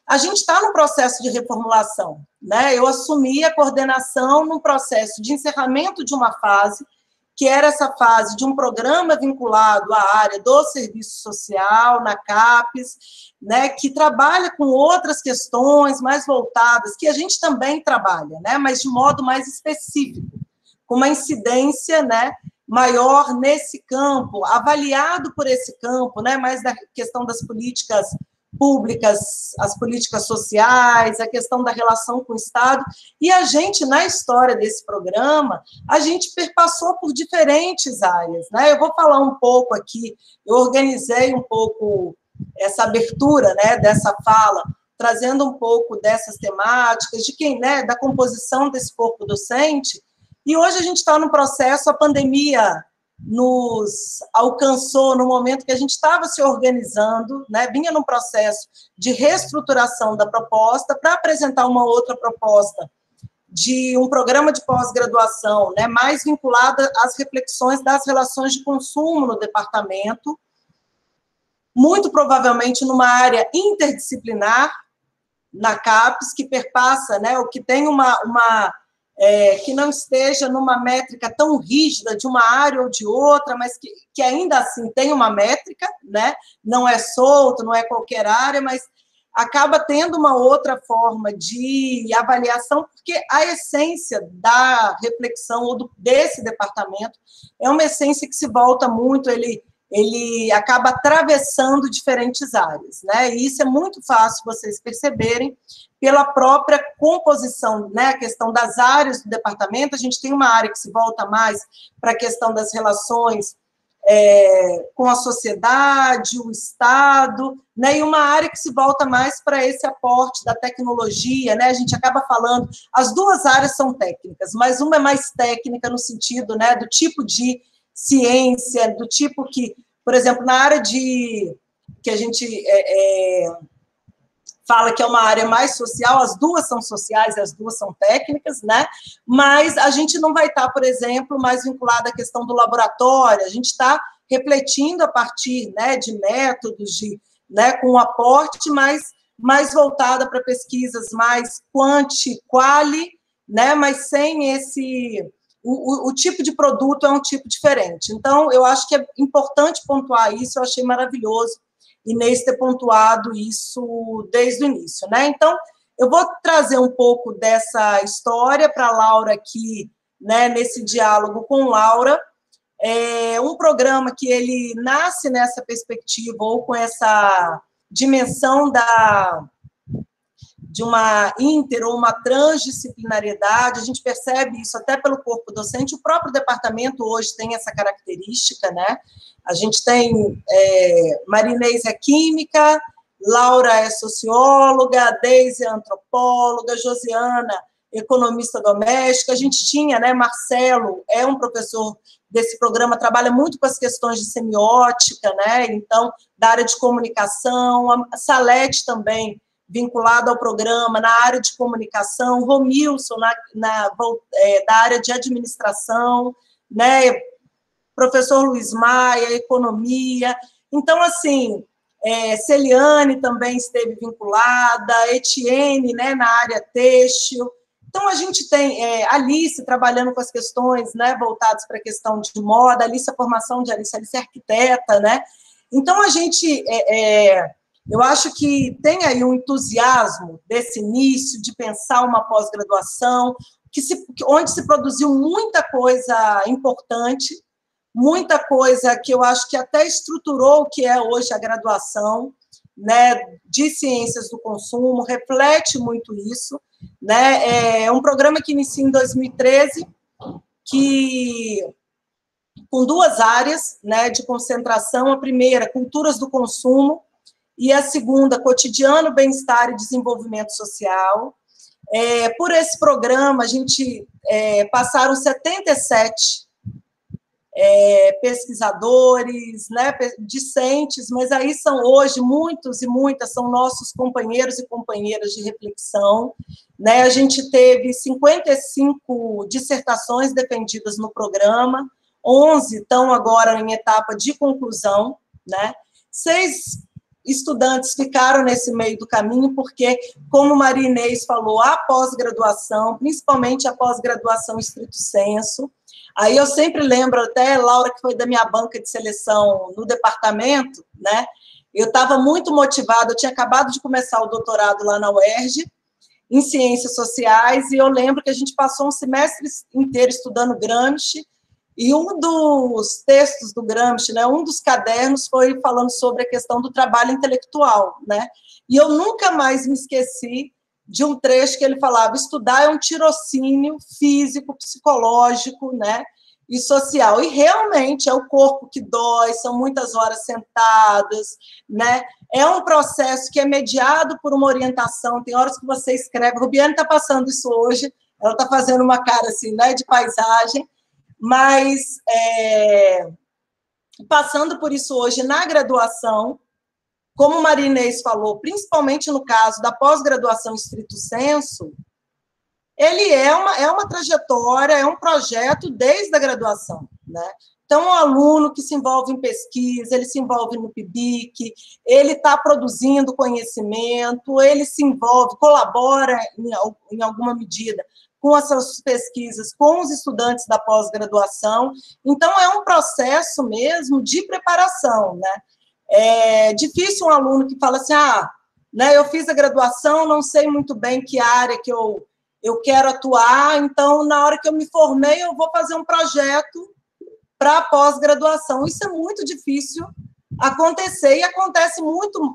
a gente está no processo de reformulação, né, eu assumi a coordenação num processo de encerramento de uma fase, que era essa fase de um programa vinculado à área do serviço social, na CAPES, né, que trabalha com outras questões mais voltadas, que a gente também trabalha, né, mas de modo mais específico, com uma incidência, né, maior nesse campo, avaliado por esse campo, né, mais da questão das políticas públicas, as políticas sociais, a questão da relação com o Estado, e a gente, na história desse programa, a gente perpassou por diferentes áreas, né? Eu vou falar um pouco aqui, eu organizei um pouco essa abertura, né, dessa fala, trazendo um pouco dessas temáticas, de quem, né, da composição desse corpo docente, e hoje a gente está no processo, a pandemia nos alcançou no momento que a gente estava se organizando, né, vinha num processo de reestruturação da proposta para apresentar uma outra proposta de um programa de pós-graduação, né, mais vinculada às reflexões das relações de consumo no departamento, muito provavelmente numa área interdisciplinar, na CAPES, que perpassa, né, o que tem que não esteja numa métrica tão rígida de uma área ou de outra, mas que ainda assim tem uma métrica, né? Não é solto, não é qualquer área, mas acaba tendo uma outra forma de avaliação, porque a essência da reflexão ou desse departamento é uma essência que se volta muito, ele acaba atravessando diferentes áreas, né? E isso é muito fácil vocês perceberem pela própria composição, né? A questão das áreas do departamento, a gente tem uma área que se volta mais para a questão das relações com a sociedade, o Estado, né? E uma área que se volta mais para esse aporte da tecnologia, né? A gente acaba falando, as duas áreas são técnicas, mas uma é mais técnica no sentido, né, do tipo de ciência, do tipo que, por exemplo, na área que a gente fala que é uma área mais social, as duas são sociais e as duas são técnicas, né? Mas a gente não vai estar, por exemplo, mais vinculada à questão do laboratório, a gente está refletindo a partir, né, de métodos, né, com um aporte mais voltada para pesquisas mais quali, né, mas sem esse... O tipo de produto é um tipo diferente. Então, eu acho que é importante pontuar isso, eu achei maravilhoso Inês ter pontuado isso desde o início, né? Então, eu vou trazer um pouco dessa história para a Laura aqui, né, nesse diálogo com Laura. É um programa que ele nasce nessa perspectiva, ou com essa dimensão de uma ou uma transdisciplinariedade, a gente percebe isso até pelo corpo docente, o próprio departamento hoje tem essa característica, né? A gente tem Marinês é química, Laura é socióloga, Deise é antropóloga, Josiana, economista doméstica, a gente tinha, né, Marcelo é um professor desse programa, trabalha muito com as questões de semiótica, né, então, da área de comunicação, a Salete também, vinculado ao programa, na área de comunicação, Romilson, da área de administração, né, professor Luiz Maia, economia. Então, assim, Celiane também esteve vinculada, Etienne, né, na área têxtil. Então, a gente tem Alice trabalhando com as questões, né, voltadas para a questão de moda, Alice, a formação de Alice é arquiteta, né? Então, a gente, eu acho que tem aí um entusiasmo desse início de pensar uma pós-graduação, onde se produziu muita coisa importante, muita coisa que eu acho que até estruturou o que é hoje a graduação, né, de ciências do consumo, reflete muito isso, né? É um programa que inicia em 2013, com duas áreas, né, de concentração. A primeira, culturas do consumo, e a segunda, cotidiano, bem-estar e desenvolvimento social. Por esse programa, a gente passaram 77 pesquisadores, né, discentes, mas aí são hoje muitos e muitas são nossos companheiros e companheiras de reflexão, né? A gente teve 55 dissertações defendidas no programa, 11 estão agora em etapa de conclusão, né? 6 estudantes ficaram nesse meio do caminho, porque, como Maria Inês falou, a pós-graduação, principalmente a pós-graduação estrito sensu. Aí eu sempre lembro, até Laura, que foi da minha banca de seleção no departamento, né? Eu estava muito motivada, eu tinha acabado de começar o doutorado lá na UERJ, em Ciências Sociais, e eu lembro que a gente passou um semestre inteiro estudando Gramsci, e um dos textos do Gramsci, né, um dos cadernos foi falando sobre a questão do trabalho intelectual, né? E eu nunca mais me esqueci de um trecho que ele falava: estudar é um tirocínio físico, psicológico, né, e social. E realmente é o corpo que dói, são muitas horas sentadas, né? É um processo que é mediado por uma orientação. Tem horas que você escreve, Rubiane está passando isso hoje, ela está fazendo uma cara assim, né, de paisagem, mas passando por isso hoje na graduação, como Maria Inês falou, principalmente no caso da pós-graduação estrito sensu, ele é uma trajetória, é um projeto desde a graduação, né? Então, um aluno que se envolve em pesquisa, ele se envolve no PIBIC, ele está produzindo conhecimento, ele se envolve, colabora em alguma medida com as suas pesquisas, com os estudantes da pós-graduação. Então, é um processo mesmo de preparação, né? É difícil um aluno que fala assim, né, eu fiz a graduação, não sei muito bem que área que eu quero atuar, então, na hora que eu me formei, eu vou fazer um projeto para pós-graduação. Isso é muito difícil acontecer, e acontece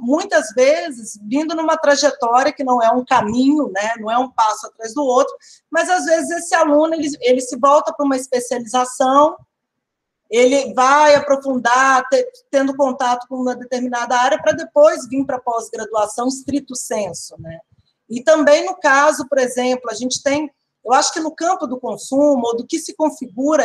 muitas vezes vindo numa trajetória que não é um caminho, né, não é um passo atrás do outro, mas, às vezes, esse aluno ele se volta para uma especialização, ele vai aprofundar, tendo contato com uma determinada área, para depois vir para a pós-graduação estrito sensu, né? E também, no caso, por exemplo, a gente tem, eu acho que no campo do consumo, ou do que se configura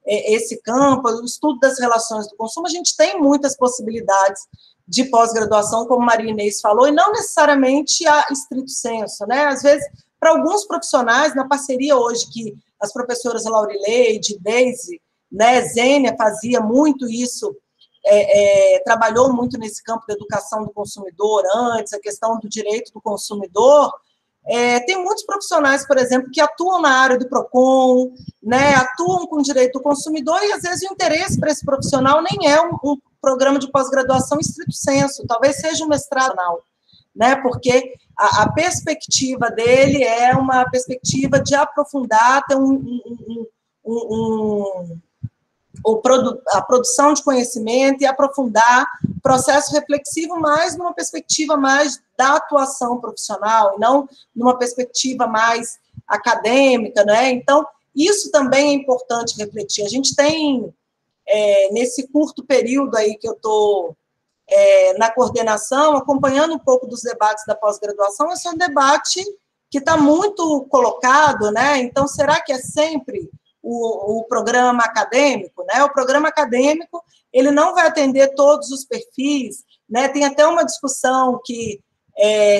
esse campo, o estudo das relações do consumo, a gente tem muitas possibilidades de pós-graduação, como Maria Inês falou, e não necessariamente a estrito sensu, né? Às vezes, para alguns profissionais, na parceria hoje que as professoras Laurileide, Deise, né, Zênia fazia muito isso, trabalhou muito nesse campo da educação do consumidor antes, a questão do direito do consumidor. Tem muitos profissionais, por exemplo, que atuam na área do PROCON, né, atuam com o direito do consumidor, e às vezes o interesse para esse profissional nem é um programa de pós-graduação estrito sensu, talvez seja um mestrado, né, porque a perspectiva dele é uma perspectiva de aprofundar, ter a produção de conhecimento e aprofundar o processo reflexivo, mais numa perspectiva mais da atuação profissional, e não numa perspectiva mais acadêmica, né? Então, isso também é importante refletir. A gente tem, nesse curto período aí que eu estou na coordenação, acompanhando um pouco dos debates da pós-graduação, esse é um debate que está muito colocado, né? Então, será que é sempre o programa acadêmico, né? O programa acadêmico, ele não vai atender todos os perfis, né? Tem até uma discussão que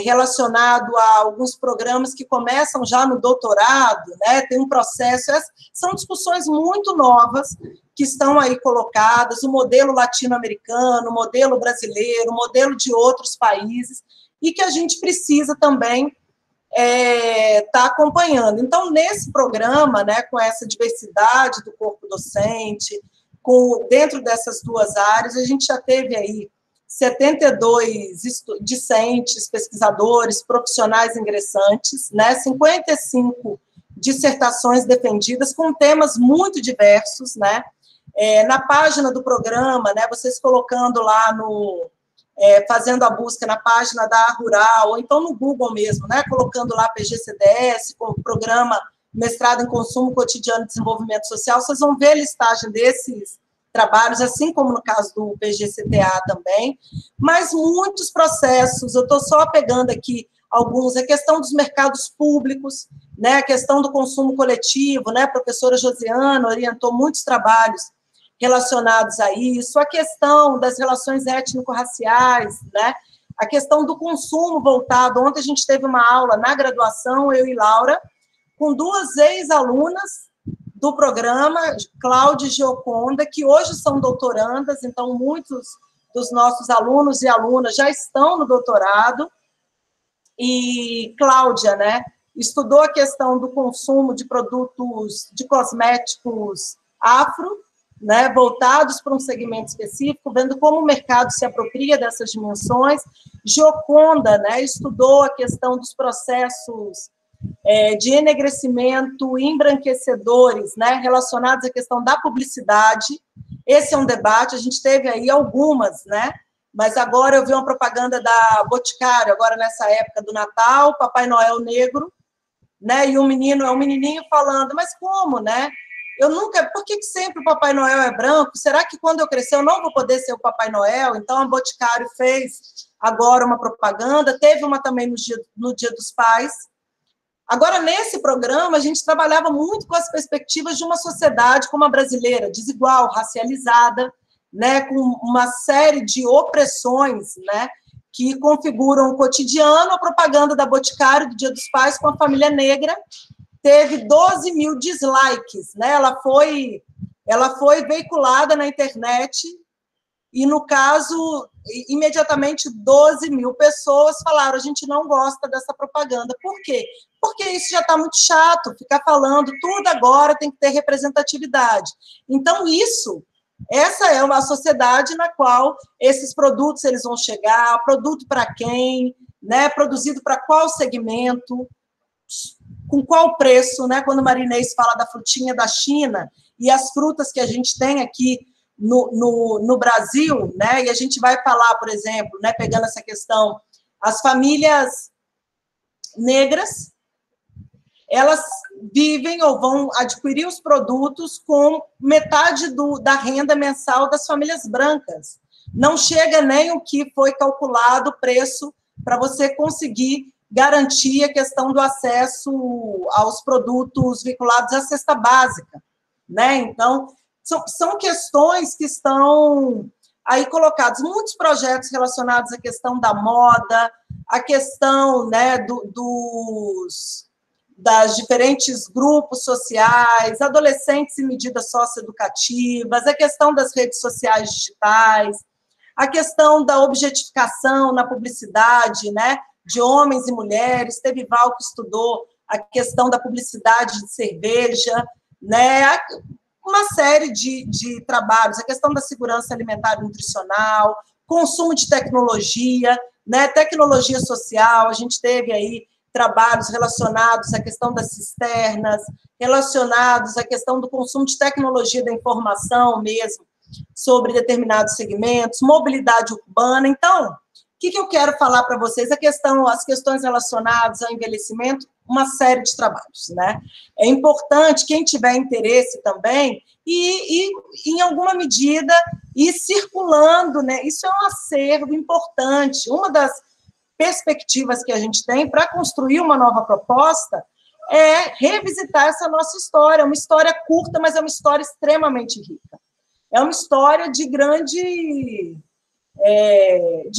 relacionado a alguns programas que começam já no doutorado, né? Tem um processo, são discussões muito novas que estão aí colocadas, o modelo latino-americano, o modelo brasileiro, o modelo de outros países, e que a gente precisa também está acompanhando. Então, nesse programa, né, com essa diversidade do corpo docente, dentro dessas duas áreas, a gente já teve aí 72 discentes, pesquisadores, profissionais ingressantes, né, 55 dissertações defendidas com temas muito diversos, né, na página do programa, né, vocês colocando lá fazendo a busca na página da Rural, ou então no Google mesmo, né, colocando lá PGCDS, com o programa Mestrado em Consumo Cotidiano e Desenvolvimento Social, vocês vão ver a listagem desses trabalhos, assim como no caso do PGCTA também, mas muitos processos, eu estou só pegando aqui alguns, a questão dos mercados públicos, né, a questão do consumo coletivo, né, a professora Josiana orientou muitos trabalhos relacionados a isso, a questão das relações étnico-raciais, né, a questão do consumo voltado. Ontem a gente teve uma aula na graduação, eu e Laura, com duas ex-alunas do programa, Cláudia e Gioconda, que hoje são doutorandas, então muitos dos nossos alunos e alunas já estão no doutorado, e Cláudia, né, estudou a questão do consumo de produtos de cosméticos afro, né, voltados para um segmento específico, vendo como o mercado se apropria dessas dimensões. Gioconda, né, estudou a questão dos processos de enegrecimento e embranquecedores, né, relacionados à questão da publicidade. Esse é um debate, a gente teve aí algumas, né, mas agora eu vi uma propaganda da Boticário, agora nessa época do Natal, Papai Noel negro, né, e um menininho falando, mas como, né? Por que sempre o Papai Noel é branco? Será que quando eu crescer eu não vou poder ser o Papai Noel? Então, a Boticário fez agora uma propaganda, teve uma também no Dia dos Pais. Agora, nesse programa, a gente trabalhava muito com as perspectivas de uma sociedade como a brasileira, desigual, racializada, né, com uma série de opressões, né, que configuram o cotidiano. A propaganda da Boticário do Dia dos Pais com a família negra teve 12 mil dislikes, né? Ela foi veiculada na internet e, no caso, imediatamente 12 mil pessoas falaram, a gente não gosta dessa propaganda. Por quê? Porque isso já está muito chato, ficar falando tudo agora tem que ter representatividade. Então, essa é uma sociedade na qual esses produtos eles vão chegar, produto para quem, né? Produzido para qual segmento, com qual preço, né? Quando o Marinês fala da frutinha da China e as frutas que a gente tem aqui no Brasil, né? E a gente vai falar, por exemplo, né? Pegando essa questão, as famílias negras, elas vivem ou vão adquirir os produtos com metade da renda mensal das famílias brancas. Não chega nem o que foi calculado o preço para você conseguir garantir a questão do acesso aos produtos vinculados à cesta básica, né? Então, são questões que estão aí colocadas. Muitos projetos relacionados à questão da moda, a questão, né, das diferentes grupos sociais, adolescentes e medidas socioeducativas, a questão das redes sociais digitais, a questão da objetificação na publicidade, né, de homens e mulheres. Teve Val que estudou a questão da publicidade de cerveja, né, uma série de trabalhos, a questão da segurança alimentar e nutricional, consumo de tecnologia, né, tecnologia social. A gente teve aí trabalhos relacionados à questão das cisternas, relacionados à questão do consumo de tecnologia da informação mesmo, sobre determinados segmentos, mobilidade urbana. Então, o que eu quero falar para vocês? As questões relacionadas ao envelhecimento, uma série de trabalhos, né? É importante, quem tiver interesse também, e em alguma medida, ir circulando, né? Isso é um acervo importante. Uma das perspectivas que a gente tem para construir uma nova proposta é revisitar essa nossa história. É uma história curta, mas é uma história extremamente rica. É uma história de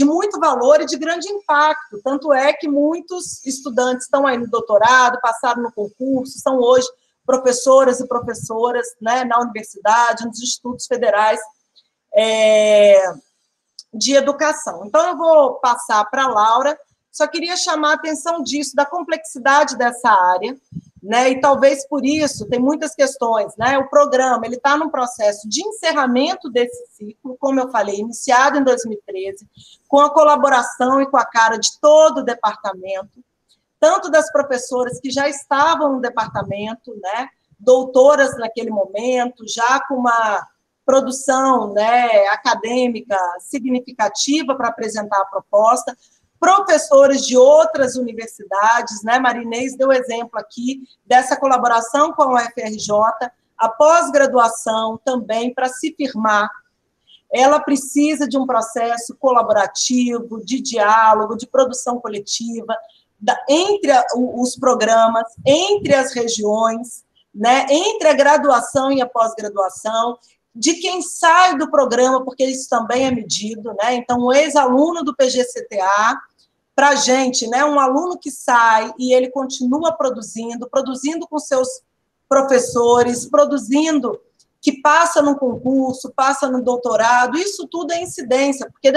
muito valor e de grande impacto. Tanto é que muitos estudantes estão aí no doutorado, passaram no concurso, são hoje professoras e professoras, né, na universidade, nos institutos federais de educação. Então, eu vou passar para a Laura, Só queria chamar a atenção disso, da complexidade dessa área, né? E talvez por isso tem muitas questões, né? O programa ele está num processo de encerramento desse ciclo, como eu falei, iniciado em 2013, com a colaboração e com a cara de todo o departamento, tanto das professoras que já estavam no departamento, né? Doutoras naquele momento, já com uma produção, né, acadêmica significativa para apresentar a proposta, professores de outras universidades, né? Marinês deu exemplo aqui dessa colaboração com a UFRJ, a pós-graduação também, para se firmar, ela precisa de um processo colaborativo, de diálogo, de produção coletiva, entre os programas, entre as regiões, né? Entre a graduação e a pós-graduação, de quem sai do programa, porque isso também é medido, né? Então, o ex-aluno do PGCTA, para a gente, né, um aluno que sai e ele continua produzindo com seus professores, produzindo, que passa no concurso, passa no doutorado, isso tudo é incidência, porque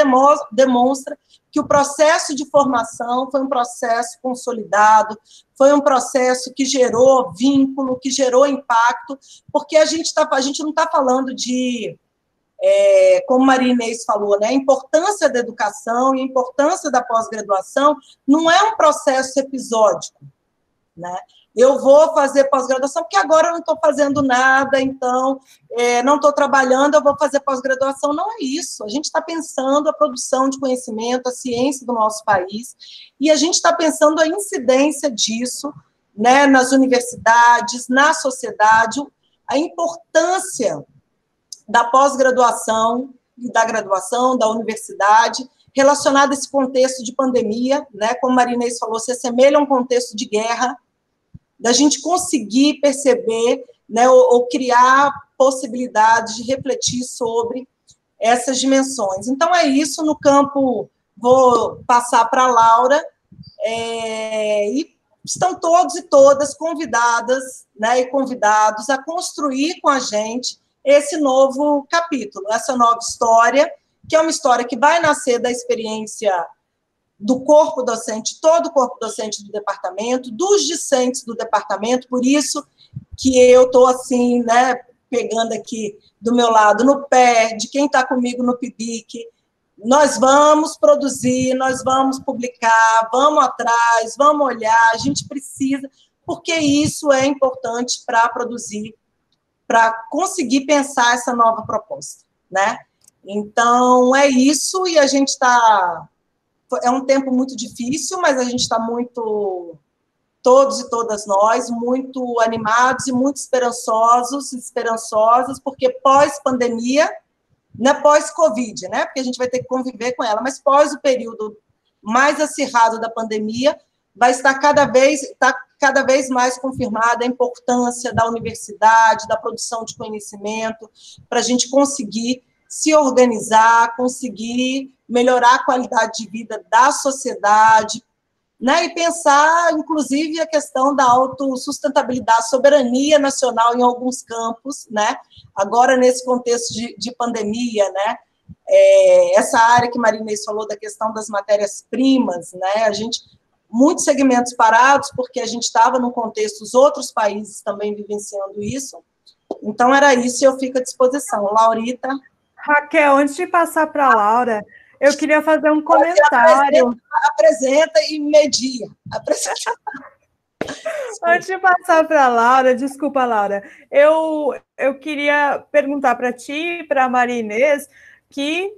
demonstra que o processo de formação foi um processo consolidado, foi um processo que gerou vínculo, que gerou impacto, porque a gente não está falando de... como Maria Inês falou, né, a importância da educação e a importância da pós-graduação não é um processo episódico, né? Eu vou fazer pós-graduação porque agora eu não estou fazendo nada, então não estou trabalhando, eu vou fazer pós-graduação. Não é isso. A gente está pensando a produção de conhecimento, a ciência do nosso país, e a gente está pensando a incidência disso, né, nas universidades, na sociedade, a importância da pós-graduação e da graduação, da universidade, relacionada a esse contexto de pandemia, né, como a Maria Inês falou, se assemelha a um contexto de guerra, da gente conseguir perceber, né, ou criar possibilidades de refletir sobre essas dimensões. Então, é isso, no campo, vou passar para a Laura, e estão todos e todas convidadas, né, e convidados a construir com a gente esse novo capítulo, essa nova história, que é uma história que vai nascer da experiência do corpo docente, todo o corpo docente do departamento, dos discentes do departamento, por isso que eu estou assim, né, pegando aqui do meu lado no pé, de quem está comigo no PIBIC, nós vamos produzir, nós vamos publicar, vamos atrás, vamos olhar, a gente precisa, porque isso é importante para produzir, para conseguir pensar essa nova proposta, né? Então, é isso, e a gente está... É um tempo muito difícil, mas a gente está muito, todos e todas nós, muito animados e muito esperançosas, porque pós-pandemia, não é pós-Covid, né? Porque a gente vai ter que conviver com ela, mas pós o período mais acirrado da pandemia, vai estar cada vez mais confirmada a importância da universidade, da produção de conhecimento, para a gente conseguir se organizar, conseguir melhorar a qualidade de vida da sociedade, né, e pensar, inclusive, a questão da autossustentabilidade, soberania nacional em alguns campos, né, agora nesse contexto de pandemia, né, essa área que Maria Inês falou da questão das matérias-primas, né, muitos segmentos parados, porque a gente estava num contexto, os outros países também vivenciando isso, então era isso e eu fico à disposição. Laurita. Raquel, antes de passar para a Laura, eu queria fazer um comentário. Apresenta e media. Antes de passar para a Laura, desculpa, Laura, eu queria perguntar para ti e para a Maria Inês que,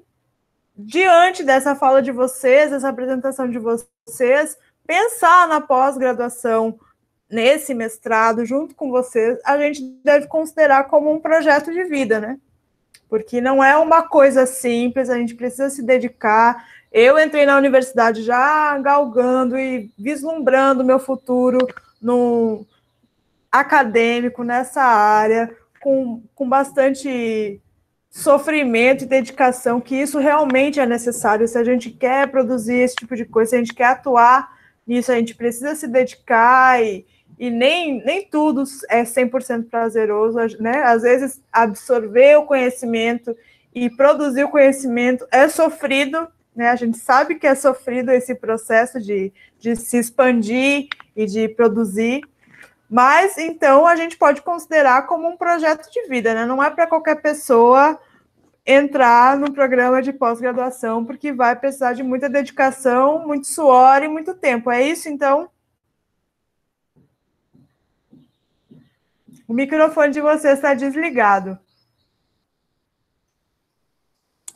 diante dessa fala de vocês, dessa apresentação de vocês, pensar na pós-graduação, nesse mestrado, junto com vocês, a gente deve considerar como um projeto de vida, né? Porque não é uma coisa simples, a gente precisa se dedicar. Eu entrei na universidade já galgando e vislumbrando meu futuro no acadêmico, nessa área, com bastante sofrimento e dedicação, que isso realmente é necessário. Se a gente quer produzir esse tipo de coisa, se a gente quer atuar nisso, a gente precisa se dedicar e nem tudo é 100% prazeroso, né? Às vezes, absorver o conhecimento e produzir o conhecimento é sofrido, né? A gente sabe que é sofrido esse processo de se expandir e de produzir, mas, então, a gente pode considerar como um projeto de vida, né? Não é para qualquer pessoa entrar no programa de pós-graduação, porque vai precisar de muita dedicação, muito suor e muito tempo. É isso, então? O microfone de você está desligado.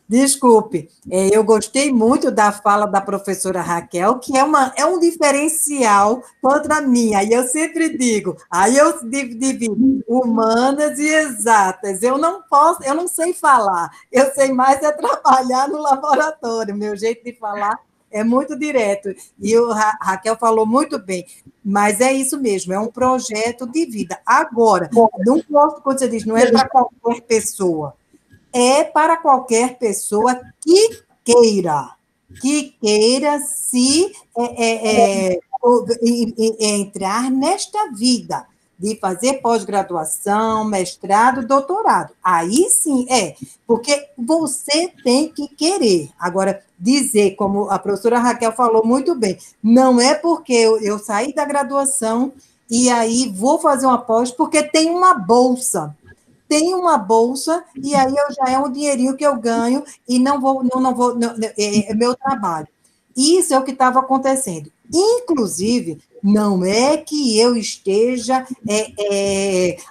Desculpe, eu gostei muito da fala da professora Raquel, que é um diferencial contra a minha, e eu sempre digo, aí eu divido humanas e exatas, eu não sei falar, eu sei mais é trabalhar no laboratório, meu jeito de falar é muito direto, e a Raquel falou muito bem, mas é isso mesmo, é um projeto de vida. Agora, não posso, quando você diz, não é para qualquer pessoa, é para qualquer pessoa que queira se entrar nesta vida de fazer pós-graduação, mestrado, doutorado. Aí sim porque você tem que querer. Agora, dizer, como a professora Raquel falou muito bem, não é porque eu saí da graduação e aí vou fazer uma pós porque tem uma bolsa. Tem uma bolsa, e aí já é um dinheirinho que eu ganho, e é meu trabalho. Isso é o que estava acontecendo. Inclusive, não é que eu esteja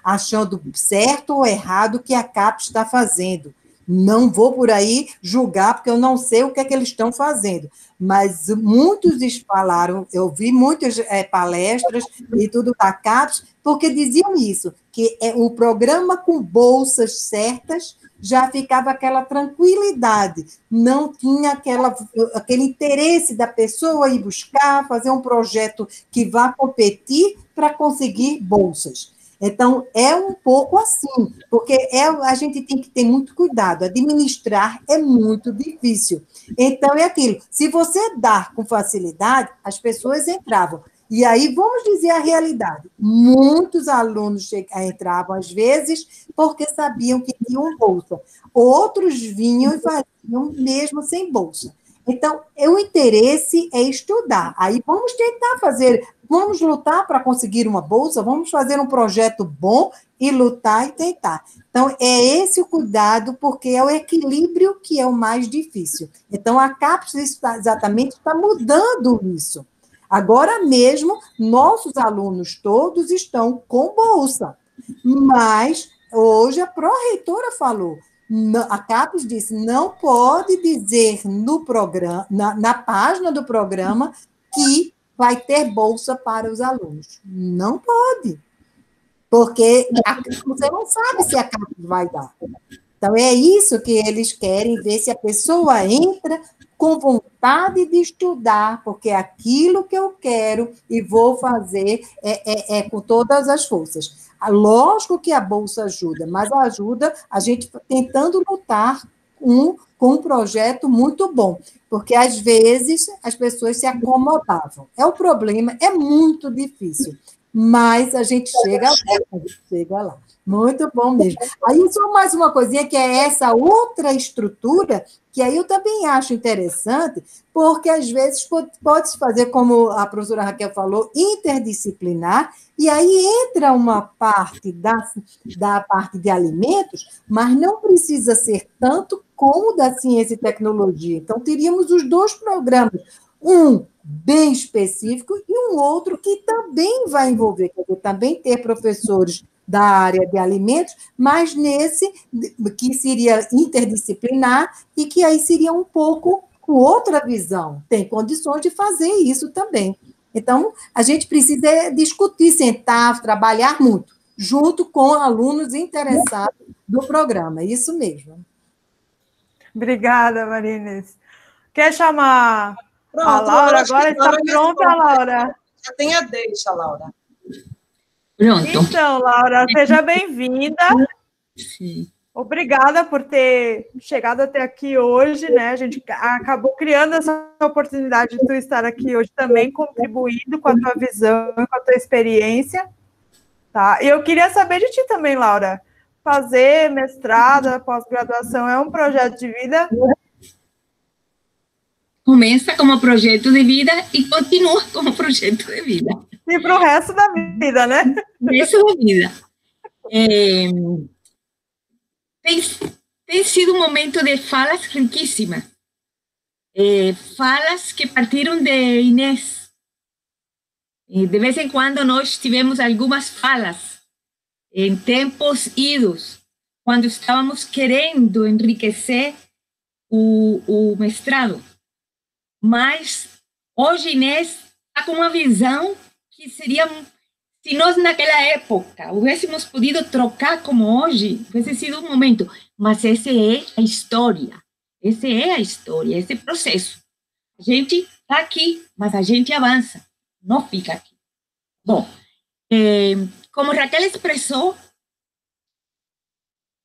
achando certo ou errado o que a CAPES está fazendo. Não vou por aí julgar, porque eu não sei o que é que eles estão fazendo. Mas muitos falaram, eu vi muitas palestras e tudo da CAPES, porque diziam isso, que o programa com bolsas certas já ficava aquela tranquilidade, não tinha aquele interesse da pessoa ir buscar, fazer um projeto que vá competir para conseguir bolsas. Então, é um pouco assim, porque a gente tem que ter muito cuidado, administrar é muito difícil. Então, é aquilo, se você dar com facilidade, as pessoas entravam. E aí, vamos dizer a realidade, muitos alunos entravam, às vezes, porque sabiam que tinham bolsa. Outros vinham e faziam mesmo sem bolsa. Então, o interesse é estudar. Aí, vamos tentar vamos lutar para conseguir uma bolsa, vamos fazer um projeto bom e lutar e tentar. Então, é esse o cuidado, porque é o equilíbrio que é o mais difícil. Então, a CAPES exatamente está mudando isso. Agora mesmo, nossos alunos todos estão com bolsa, mas hoje a pró-reitora falou, a CAPES disse, não pode dizer no programa, na página do programa que vai ter bolsa para os alunos. Não pode, porque você não sabe se a CAPES vai dar. Então, é isso que eles querem, ver se a pessoa entra com vontade de estudar, porque é aquilo que eu quero e vou fazer com todas as forças. Lógico que a bolsa ajuda, mas ajuda a gente tentando lutar com um projeto muito bom, porque às vezes as pessoas se acomodavam. É o problema, é muito difícil, mas a gente chega lá. Muito bom mesmo. Aí, só mais uma coisinha, que é essa outra estrutura, que aí eu também acho interessante, porque, às vezes, pode-se fazer, como a professora Raquel falou, interdisciplinar, e aí entra uma parte da parte de alimentos, mas não precisa ser tanto como da ciência e tecnologia. Então, teríamos os dois programas, um bem específico e um outro que também vai envolver, quer dizer, também ter professores da área de alimentos, mas nesse que seria interdisciplinar e que aí seria um pouco com outra visão. Tem condições de fazer isso também. Então, a gente precisa discutir, sentar, trabalhar muito, junto com alunos interessados do programa. Isso mesmo. Obrigada, Marines. Quer chamar Pronto, a Laura? Agora está pronta, Laura. Já tem a deixa, Laura. Pronto. Então, Laura, seja bem-vinda. Obrigada por ter chegado até aqui hoje, né? A gente acabou criando essa oportunidade de tu estar aqui hoje também, contribuindo com a tua visão, com a tua experiência, tá? E eu queria saber de ti também, Laura. Fazer mestrado, pós-graduação é um projeto de vida? Começa como projeto de vida e continua como projeto de vida. E para o resto da vida, né? Resto da vida. Tem sido um momento de falas riquíssimas. Falas que partiram de Inês. De vez em quando nós tivemos algumas falas em tempos idos, quando estávamos querendo enriquecer o mestrado. Mas hoje Inês está com uma visão que seria, se nós naquela época houvéssemos podido trocar como hoje, tivesse sido um momento. Mas essa é a história, esse processo. A gente está aqui, mas a gente avança, não fica aqui. Bom, como Raquel expressou,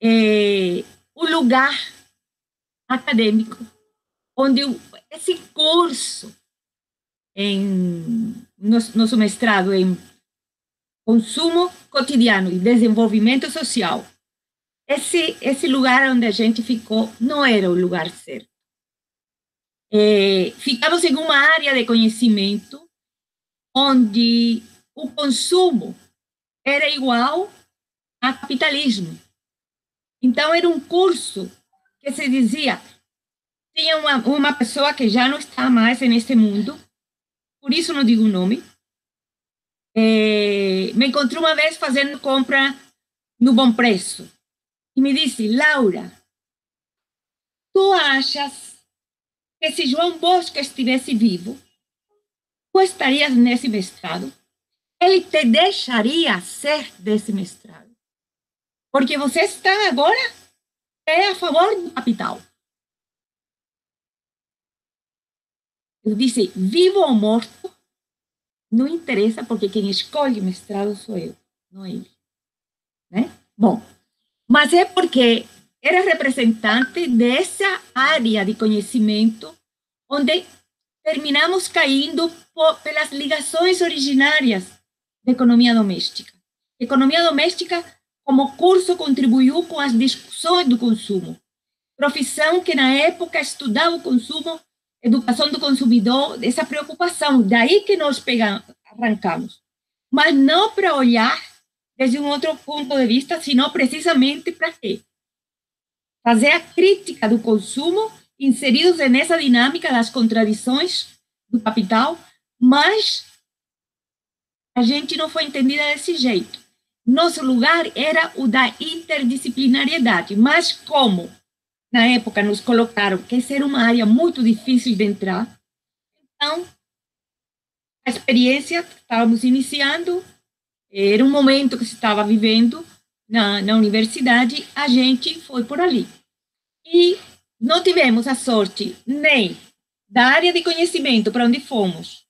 o lugar acadêmico onde esse curso em nosso mestrado em consumo cotidiano e desenvolvimento social, esse lugar onde a gente ficou não era o lugar certo. Ficamos em uma área de conhecimento onde o consumo era igual a capitalismo. Então, era um curso que se dizia, tinha uma pessoa que já não está mais nesse mundo, por isso não digo o nome, me encontrou uma vez fazendo compra no Bom Preço e me disse, Laura, tu achas que se João Bosco estivesse vivo, tu estarias nesse mestrado? Ele te deixaria ser desse mestrado? Porque você está agora a favor do capital. Eu disse, vivo ou morto, não interessa, porque quem escolhe o mestrado sou eu, não ele. Né? Bom, mas é porque era representante dessa área de conhecimento onde terminamos caindo pelas ligações originárias da economia doméstica. A economia doméstica, como curso, contribuiu com as discussões do consumo. Profissão que, na época, estudava o consumo, educação do consumidor, essa preocupação. Daí que nós arrancamos. Mas não para olhar desde um outro ponto de vista, senão precisamente para quê? Fazer a crítica do consumo, inseridos nessa dinâmica das contradições do capital, mas a gente não foi entendida desse jeito. Nosso lugar era o da interdisciplinariedade, mas como na época nos colocaram que essa era uma área muito difícil de entrar, então a experiência que estávamos iniciando, era um momento que se estava vivendo na universidade, a gente foi por ali. E não tivemos a sorte nem da área de conhecimento para onde fomos,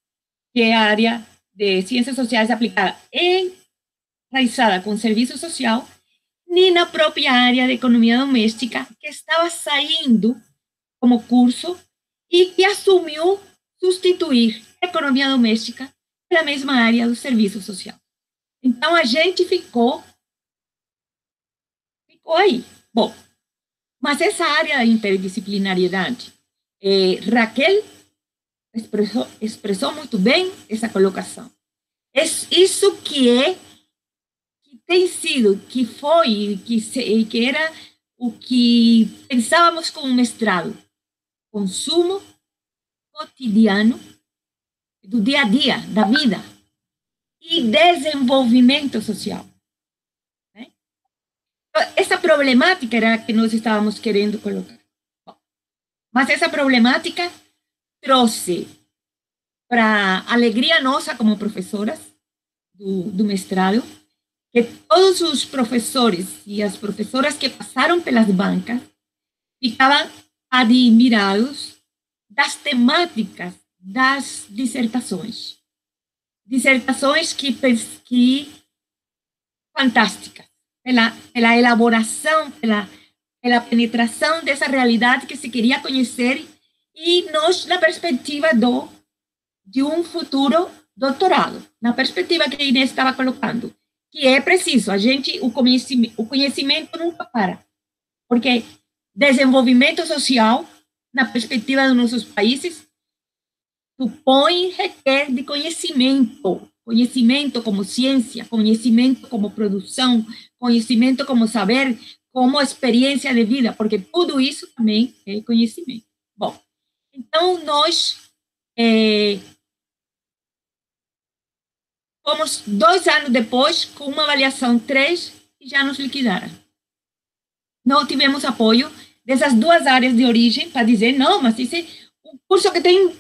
que é a área de ciências sociais aplicada enraizada com serviço social, nem na própria área de economia doméstica, que estava saindo como curso e que assumiu substituir a economia doméstica pela mesma área do serviço social. Então, a gente ficou aí. Bom, mas essa área da interdisciplinariedade, Raquel expressou muito bem essa colocação. Isso que tem sido, que foi, que era o que pensávamos como mestrado. Consumo cotidiano do dia a dia, da vida. E desenvolvimento social. Né? Essa problemática era a que nós estávamos querendo colocar. Bom, mas essa problemática trouxe para a alegria nossa como professoras do mestrado, que todos os professores e as professoras que passaram pelas bancas ficavam admirados das temáticas das dissertações. Dissertações que fantásticas, pela elaboração, pela penetração dessa realidade que se queria conhecer, e nós na perspectiva de um futuro doutorado, na perspectiva que a Inês estava colocando, que é preciso, o conhecimento nunca para, porque desenvolvimento social, na perspectiva dos nossos países, supõe, requer de conhecimento. Conhecimento como ciência, conhecimento como produção, conhecimento como saber, como experiência de vida, porque tudo isso também é conhecimento. Bom, então nós fomos 2 anos depois com uma avaliação 3 e já nos liquidaram. Não tivemos apoio dessas 2 áreas de origem para dizer, não, mas esse é um curso que tem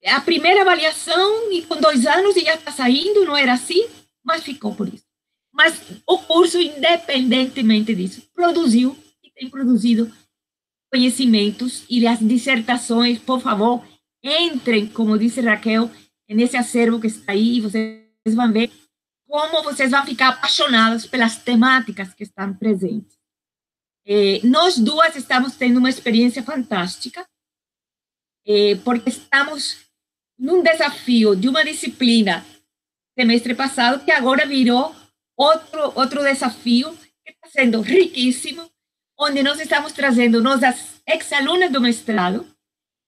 a primeira avaliação e com 2 anos e já está saindo, não era assim, mas ficou por isso. Mas o curso, independentemente disso, produziu e tem produzido conhecimentos e as dissertações, por favor, entrem, como disse Raquel, nesse acervo que está aí e vocês vão ver como vocês vão ficar apaixonados pelas temáticas que estão presentes. Nós duas estamos tendo uma experiência fantástica, porque estamos num desafio de uma disciplina semestre passado que agora virou outro desafio que está sendo riquíssimo, onde nós estamos trazendo nossas ex-alunas do mestrado,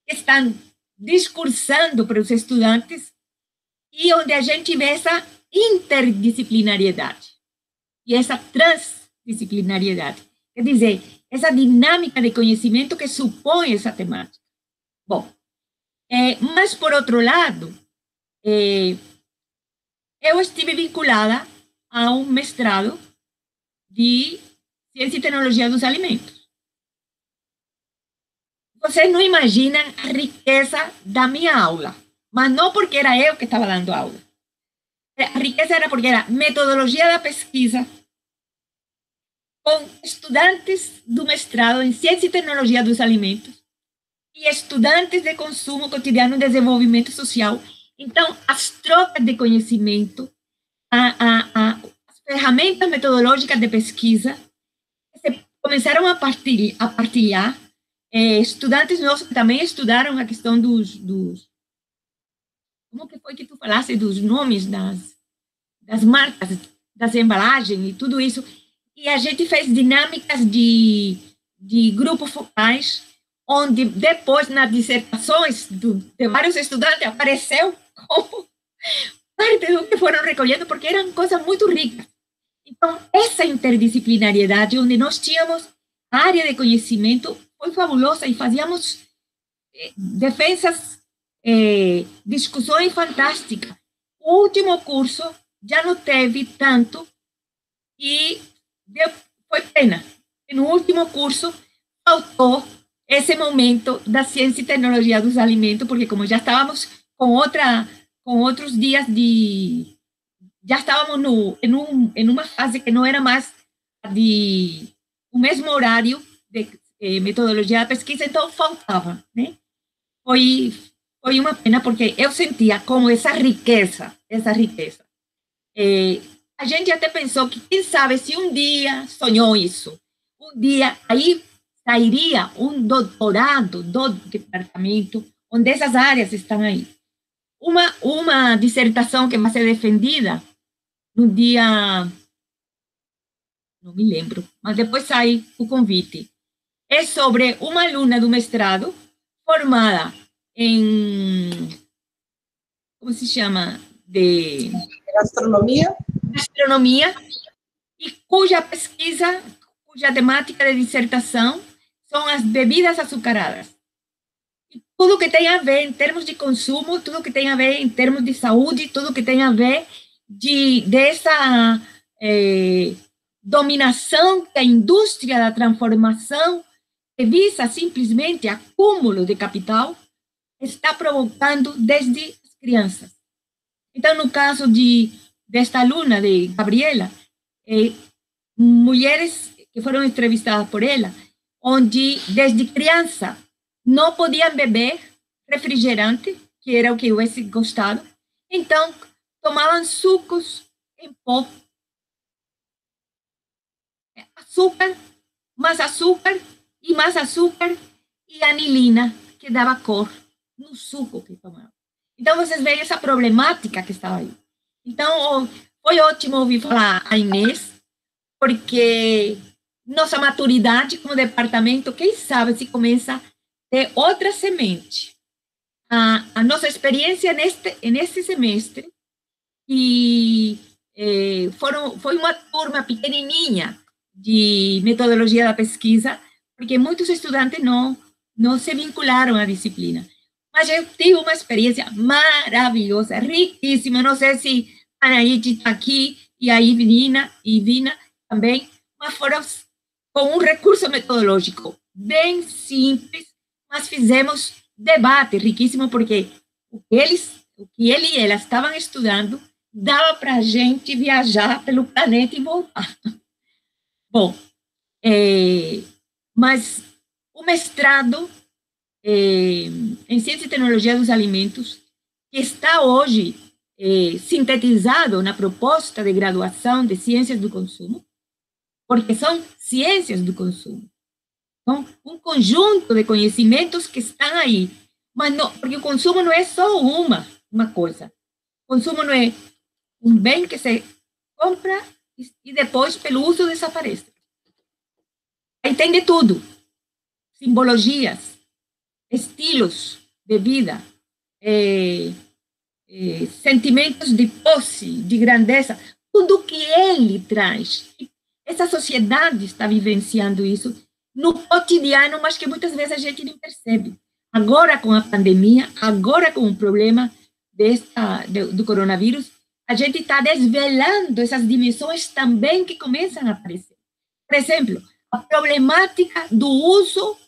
que estão discursando para os estudantes, e onde a gente vê essa interdisciplinariedade e essa transdisciplinariedade. Quer dizer, essa dinâmica de conhecimento que supõe essa temática. Bom, mas, por outro lado, eu estive vinculada a um mestrado de Ciência e Tecnologia dos Alimentos. Vocês não imaginam a riqueza da minha aula, mas não porque era eu que estava dando aula. A riqueza era porque era metodologia da pesquisa, com estudantes do mestrado em Ciência e Tecnologia dos Alimentos e estudantes de consumo cotidiano e desenvolvimento social. Então, as trocas de conhecimento, as ferramentas metodológicas de pesquisa, começaram a partilhar. Estudantes nossos que também estudaram a questão dos como que foi que tu falaste dos nomes das marcas, das embalagens e tudo isso. E a gente fez dinâmicas de grupos focais, onde depois, nas dissertações de vários estudantes, apareceu como parte do que foram recolhendo, porque eram coisas muito ricas. Então, essa interdisciplinariedade, onde nós tínhamos área de conhecimento, foi fabulosa e fazíamos defesas, discussões fantásticas. O último curso já não teve tanto e foi pena. No último curso faltou esse momento da ciência e tecnologia dos alimentos, porque como já estávamos com outros dias já estávamos em uma fase que não era mais o mesmo horário de metodologia da pesquisa, então faltava, né? Foi uma pena, porque eu sentia como essa riqueza. A gente até pensou que, quem sabe, se um dia sonhou isso, um dia aí sairia um doutorado do departamento, onde essas áreas estão aí. Uma dissertação que vai ser defendida no dia, não me lembro, mas depois sai o convite. É sobre uma aluna do mestrado formada em, como se chama? De gastronomia, e cuja pesquisa, cuja temática de dissertação são as bebidas açucaradas. E tudo que tem a ver em termos de consumo, tudo que tem a ver em termos de saúde, tudo que tem a ver dessa dominação que a indústria da transformação, que visa simplesmente acúmulo de capital, está provocando desde as crianças. Então, no caso desta aluna, de Gabriela, mulheres que foram entrevistadas por ela, onde desde criança não podiam beber refrigerante, que era o que eu tivesse gostado, então tomavam sucos em pó, açúcar e anilina, que dava cor no suco que tomavam. Então, vocês veem essa problemática que estava aí. Então, foi ótimo ouvir falar a Inês, porque nossa maturidade como departamento, quem sabe se começa a ter outra semente. a nossa experiência neste semestre, e foi uma turma pequenininha de metodologia da pesquisa, porque muitos estudantes não se vincularam à disciplina. Mas eu tive uma experiência maravilhosa, riquíssima. Não sei se a Anaíde está aqui, e a Ivina também, mas foram com um recurso metodológico bem simples, mas fizemos debate riquíssimo, porque o que ele e ela estavam estudando dava para a gente viajar pelo planeta e voltar. Bom, mas o mestrado em Ciência e Tecnologia dos Alimentos, que está hoje sintetizado na proposta de graduação de Ciências do Consumo, porque são ciências do consumo. São um conjunto de conhecimentos que estão aí, mas não, porque o consumo não é só uma coisa. O consumo não é um bem que se compra e depois, pelo uso, desaparece. Aí tem de tudo. Simbologias, estilos de vida, sentimentos de posse, de grandeza, tudo que ele traz. Essa sociedade está vivenciando isso no cotidiano, mas que muitas vezes a gente não percebe. Agora, com a pandemia, agora com o problema do coronavírus, a gente está desvelando essas dimensões também que começam a aparecer. Por exemplo, a problemática do uso,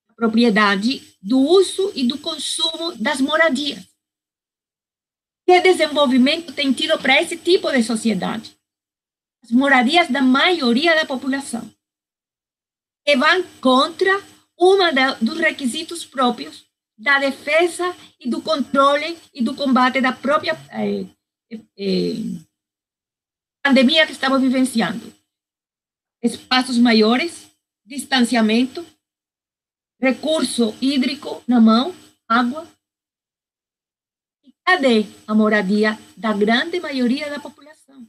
a propriedade, do uso e do consumo das moradias. Que desenvolvimento tem tido para esse tipo de sociedade? As moradias da maioria da população, que vão contra dos requisitos próprios da defesa e do controle e do combate da própria pandemia que estamos vivenciando. Espaços maiores, distanciamento, recurso hídrico na mão, água. E cadê a moradia da grande maioria da população?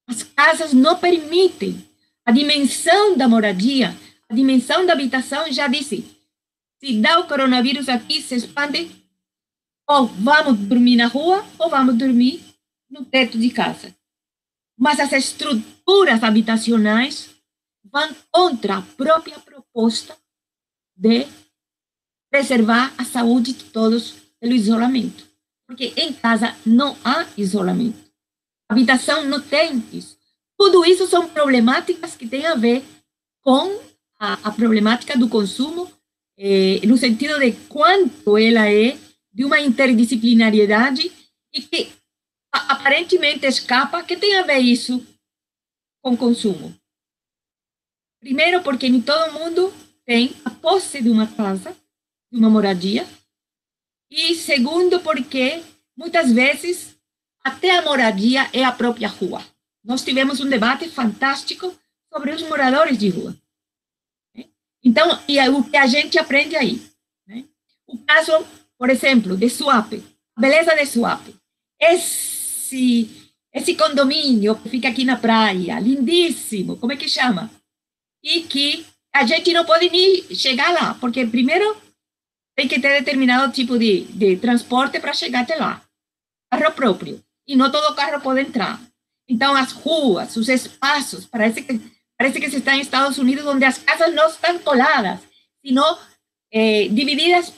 As casas não permitem. A dimensão da moradia, a dimensão da habitação, já disse, se dá o coronavírus aqui, se expande, ou vamos dormir na rua, ou vamos dormir no teto de casa. Mas as estruturas habitacionais vão contra a própria proposta de preservar a saúde de todos pelo isolamento. Porque em casa não há isolamento. A habitação não tem isso. Tudo isso são problemáticas que têm a ver com a problemática do consumo, no sentido de quanto ela é de uma interdisciplinariedade e que aparentemente escapa. Que tem a ver isso com consumo? Primeiro, porque nem todo mundo tem a posse de uma casa, de uma moradia. E segundo, porque muitas vezes até a moradia é a própria rua. Nós tivemos um debate fantástico sobre os moradores de rua. Então, e o que a gente aprende aí? O caso, por exemplo, de Suape, a beleza de Suape. Esse condomínio que fica aqui na praia, lindíssimo, como é que chama? E que a gente não pode nem chegar lá, porque primeiro tem que ter determinado tipo de transporte para chegar até lá. Carro próprio. E não todo carro pode entrar. Então, as ruas, os espaços, parece que se está em Estados Unidos, onde as casas não estão coladas, sino divididas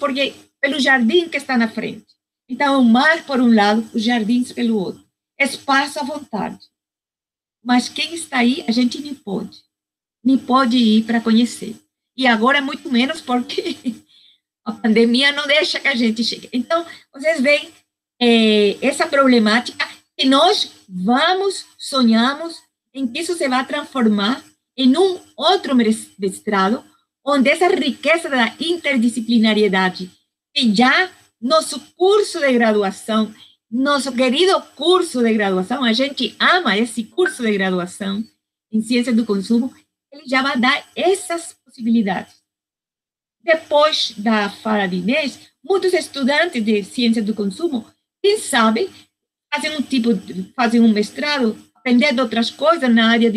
pelo jardim que está na frente. Então, o mar por um lado, os jardins pelo outro. Espaço à vontade. Mas quem está aí, a gente nem pode ir para conhecer. E agora, muito menos, porque a pandemia não deixa que a gente chegue. Então, vocês veem essa problemática que nós sonhamos em que isso se vai transformar em um outro mestrado, onde essa riqueza da interdisciplinariedade, que já nosso curso de graduação, nosso querido curso de graduação, a gente ama esse curso de graduação em Ciência do Consumo, ele já vai dar essas possibilidades. Depois da fala de Inês, muitos estudantes de Ciência do Consumo, quem sabe, fazem um mestrado, aprender de outras coisas na área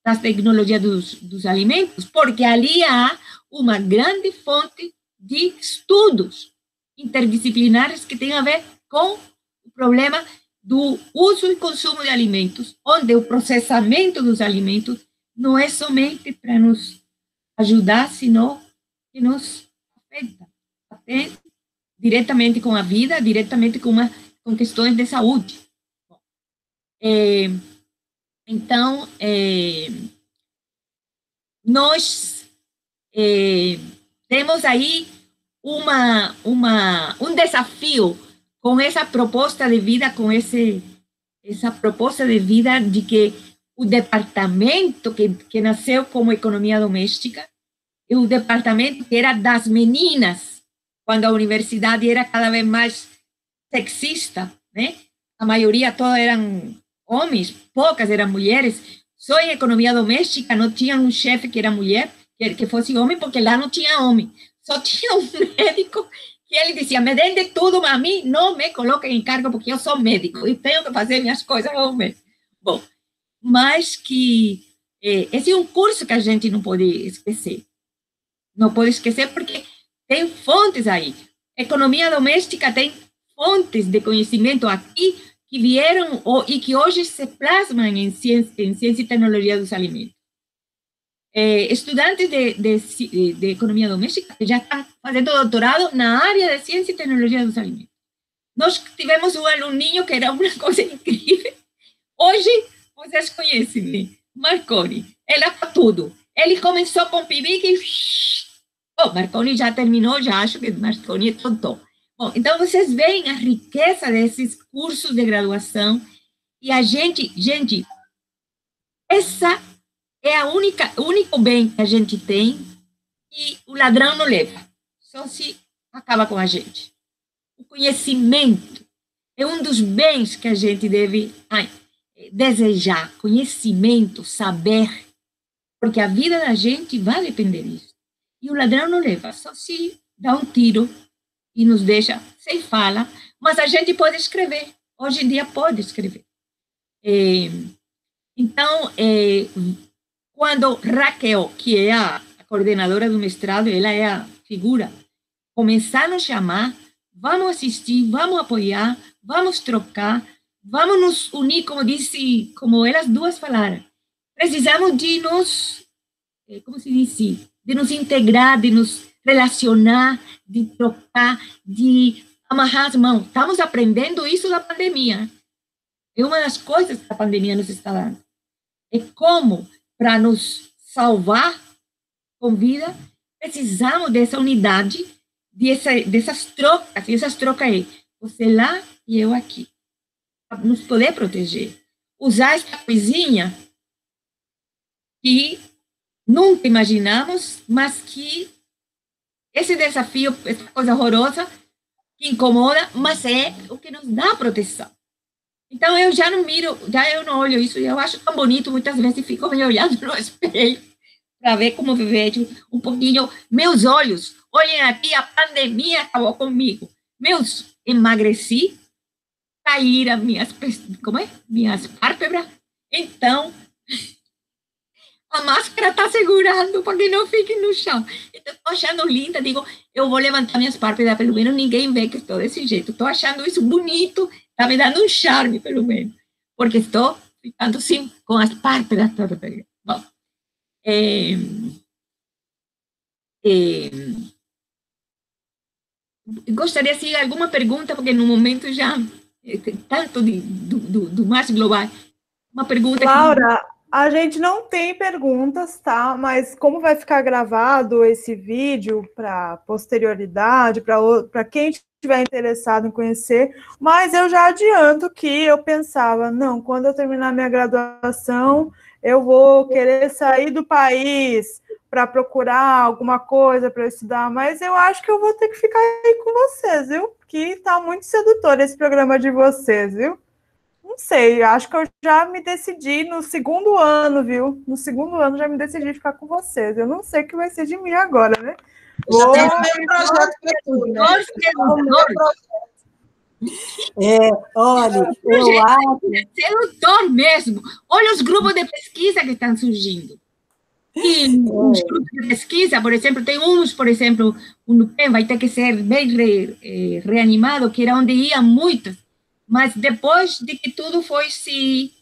das tecnologias dos alimentos, porque ali há uma grande fonte de estudos interdisciplinares que têm a ver com o problema do uso e consumo de alimentos, onde o processamento dos alimentos não é somente para nos ajudar, senão que nos afeta até diretamente com a vida, diretamente com questões de saúde. Então, nós temos aí um desafio com essa proposta de vida, essa proposta de vida de que o departamento que nasceu como economia doméstica, e o departamento que era das meninas, quando a universidade era cada vez mais sexista, né? A maioria todas eram homens, poucas eram mulheres. Só em economia doméstica não tinha um chefe que era mulher, que fosse homem, porque lá não tinha homem. Só tinha um médico que ele dizia, me deem de tudo, mas a mim não me coloquem em cargo, porque eu sou médico e tenho que fazer minhas coisas como médico. Bom, mas que esse é um curso que a gente não pode esquecer. Não pode esquecer porque tem fontes aí. Economia doméstica tem fontes de conhecimento aqui que vieram e que hoje se plasmam em ciência e tecnologia dos alimentos. Estudantes de economia doméstica que já estão fazendo doutorado na área de ciência e tecnologia dos alimentos. Nós tivemos um aluninho que era uma coisa incrível. Hoje, vocês conhecem, né? Marconi. Ele é para tudo. Ele começou com PIBIC e... Marconi já terminou, já acho que Marconi é tonto. Bom, então vocês veem a riqueza desses cursos de graduação e a gente, essa é o único bem que a gente tem e o ladrão não leva, só se acaba com a gente. O conhecimento é um dos bens que a gente deve desejar, conhecimento, saber, porque a vida da gente vai depender disso. E o ladrão não leva, só se dá um tiro e nos deixa sem fala, mas a gente pode escrever. Hoje em dia pode escrever. Então, quando Raquel, que é a coordenadora do mestrado, ela é a figura, começar a nos chamar, vamos assistir, vamos apoiar, vamos trocar, vamos nos unir, como elas duas falaram. Precisamos de nos, como se diz, de nos integrar, de nos relacionar, de trocar, de amarrar as mãos. Estamos aprendendo isso da pandemia. É uma das coisas que a pandemia nos está dando. É como, para nos salvar com vida, precisamos dessa unidade, dessas trocas. E essas trocas é você lá e eu aqui. Para nos poder proteger. Usar essa coisinha que nunca imaginamos, mas que esse desafio, essa coisa horrorosa, que incomoda, mas é o que nos dá proteção. Então, eu já não miro, eu não olho isso, eu acho tão bonito, muitas vezes fico me olhando no espelho, para ver como vejo um pouquinho, meus olhos, olhem aqui, a pandemia acabou comigo. Emagreci, caíram minhas pálpebras, então... A máscara está segurando para que não fique no chão. Então, estou achando linda. Digo, eu vou levantar minhas pálpebras, pelo menos ninguém vê que estou desse jeito. Estou achando isso bonito. Está me dando um charme, pelo menos. Porque estou ficando assim, com as pálpebras todas. Bom, gostaria de alguma pergunta, porque no momento já, tanto do mais global. Uma pergunta. Laura, a gente não tem perguntas, tá? Mas como vai ficar gravado esse vídeo para posterioridade, para quem estiver interessado em conhecer, mas eu já adianto que eu pensava, não, quando eu terminar minha graduação, eu vou querer sair do país para procurar alguma coisa para estudar, mas eu acho que eu vou ter que ficar aí com vocês, viu? Porque está muito sedutor esse programa de vocês, viu? Não sei, acho que eu já me decidi no segundo ano, viu? No segundo ano já me decidi ficar com vocês. Eu não sei o que vai ser de mim agora, né? Já tem o meu projeto para tudo, né? Olha, eu acho... É sedutor mesmo. Olha os grupos de pesquisa que estão surgindo. E os grupos de pesquisa, por exemplo, tem uns, por exemplo, o NUPEM vai ter que ser bem reanimado, que era onde iam muitos, mas depois de que tudo foi se...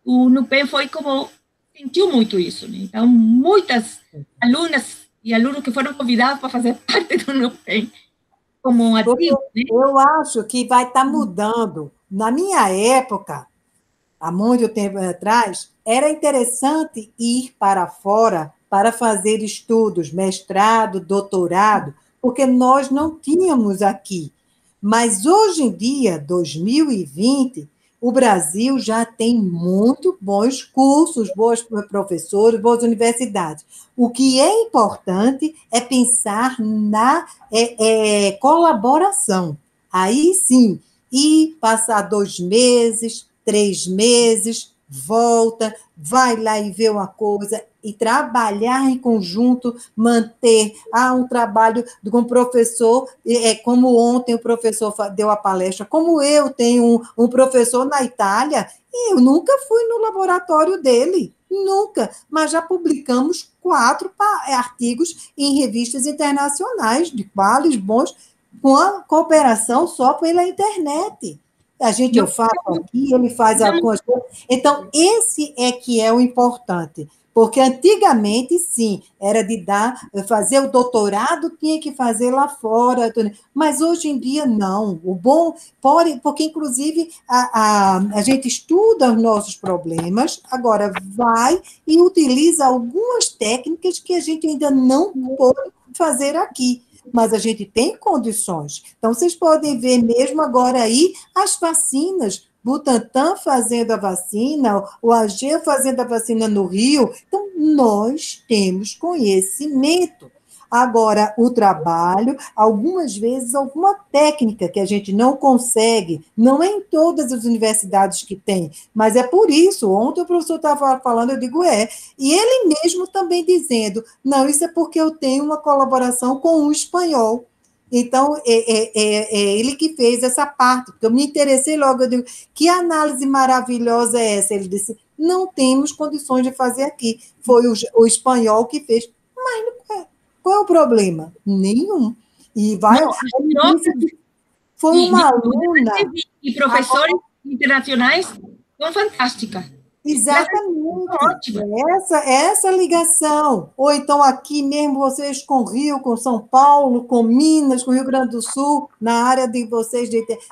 O NUPEM foi como... sentiu muito isso, né? Então, muitas alunas e alunos que foram convidados para fazer parte do NUPEM, como ativo, né? Eu acho que vai estar mudando. Na minha época, há muito tempo atrás, era interessante ir para fora para fazer estudos, mestrado, doutorado, porque nós não tínhamos aqui. Mas hoje em dia, 2020, o Brasil já tem muito bons cursos, bons professores, boas universidades. O que é importante é pensar na colaboração. Aí sim, ir passar 2 meses, 3 meses, volta, vai lá e vê uma coisa, e trabalhar em conjunto, manter um trabalho com o professor, como ontem o professor deu a palestra, como eu tenho um professor na Itália, e eu nunca fui no laboratório dele, nunca, mas já publicamos 4 artigos em revistas internacionais, de quais bons, com a cooperação só pela internet. Eu faço aqui, ele faz algumas coisas. Então, esse é que é o importante. Porque antigamente, sim, era de fazer o doutorado, tinha que fazer lá fora. Mas hoje em dia, não. O bom, porque, inclusive, a gente estuda os nossos problemas, agora vai e utiliza algumas técnicas que a gente ainda não pode fazer aqui. Mas a gente tem condições. Então, vocês podem ver mesmo agora aí as vacinas, Butantan fazendo a vacina, o AG fazendo a vacina no Rio. Então, nós temos conhecimento. Agora, o trabalho, algumas vezes, alguma técnica que a gente não consegue, não é em todas as universidades que tem, mas é por isso, ontem o professor estava falando, eu digo, e ele mesmo também dizendo, não, isso é porque eu tenho uma colaboração com o espanhol. Então, é ele que fez essa parte, porque eu me interessei logo, eu digo, que análise maravilhosa é essa? Ele disse, não temos condições de fazer aqui, foi o espanhol que fez, mas não é. Qual é o problema? Nenhum. E vai. Não, foi uma aluna. E professores internacionais são fantásticas. Exatamente. Essa ligação. Ou então aqui mesmo, vocês com Rio, com São Paulo, com Minas, com Rio Grande do Sul, na área de vocês,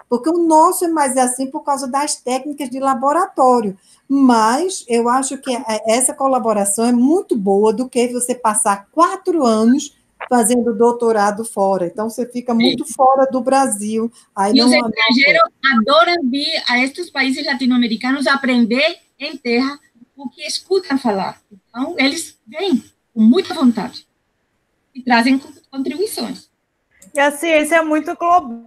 porque o nosso é mais assim por causa das técnicas de laboratório. Mas eu acho que essa colaboração é muito boa do que você passar 4 anos fazendo doutorado fora. Então, você fica muito fora do Brasil. Aí os estrangeiros adoram vir a estes países latino-americanos aprender em terra o que escutam falar. Então, eles vêm com muita vontade e trazem contribuições. E a ciência é muito global.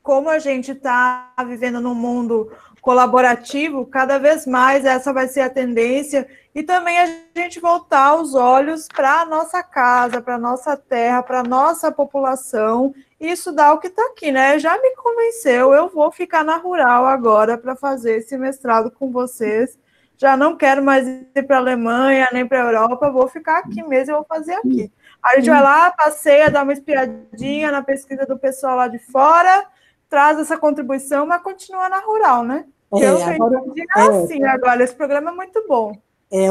Como a gente está vivendo num mundo colaborativo, cada vez mais essa vai ser a tendência, e também a gente voltar os olhos para a nossa casa, para a nossa terra, para a nossa população, e estudar o que está aqui, né? Já me convenceu, eu vou ficar na Rural agora para fazer esse mestrado com vocês, já não quero mais ir para a Alemanha, nem para a Europa, vou ficar aqui mesmo, eu vou fazer aqui. A gente vai lá, passeia, dá uma espiadinha na pesquisa do pessoal lá de fora, traz essa contribuição, mas continua na Rural, né? Agora, esse programa é muito bom.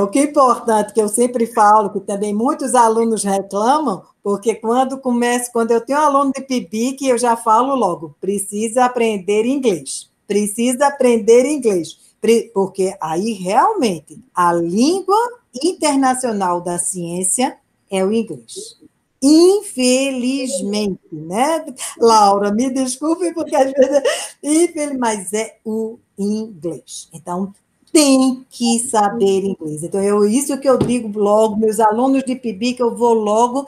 O que é importante, que eu sempre falo, que também muitos alunos reclamam, porque quando eu tenho um aluno de PIBIC, eu já falo logo, precisa aprender inglês, porque aí realmente a língua internacional da ciência é o inglês. Infelizmente, né, Laura? Me desculpe, porque às vezes, mas é o inglês. Então, tem que saber inglês. Então, isso que eu digo logo, meus alunos de PIBIC, que eu vou logo,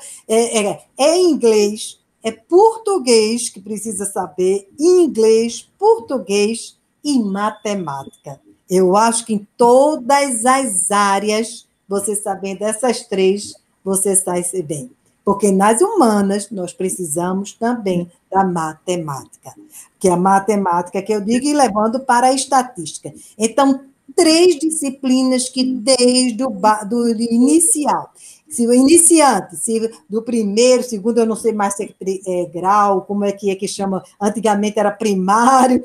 inglês, é português que precisa saber, inglês, português e matemática. Eu acho que em todas as áreas, você sabendo essas 3, você sai bem. Porque nas humanas, nós precisamos também da matemática, que é a matemática que eu digo, e levando para a estatística. Então, 3 disciplinas que desde do inicial, se o iniciante, se do primeiro, segundo, eu não sei mais se é grau, como é que chama, antigamente era primário,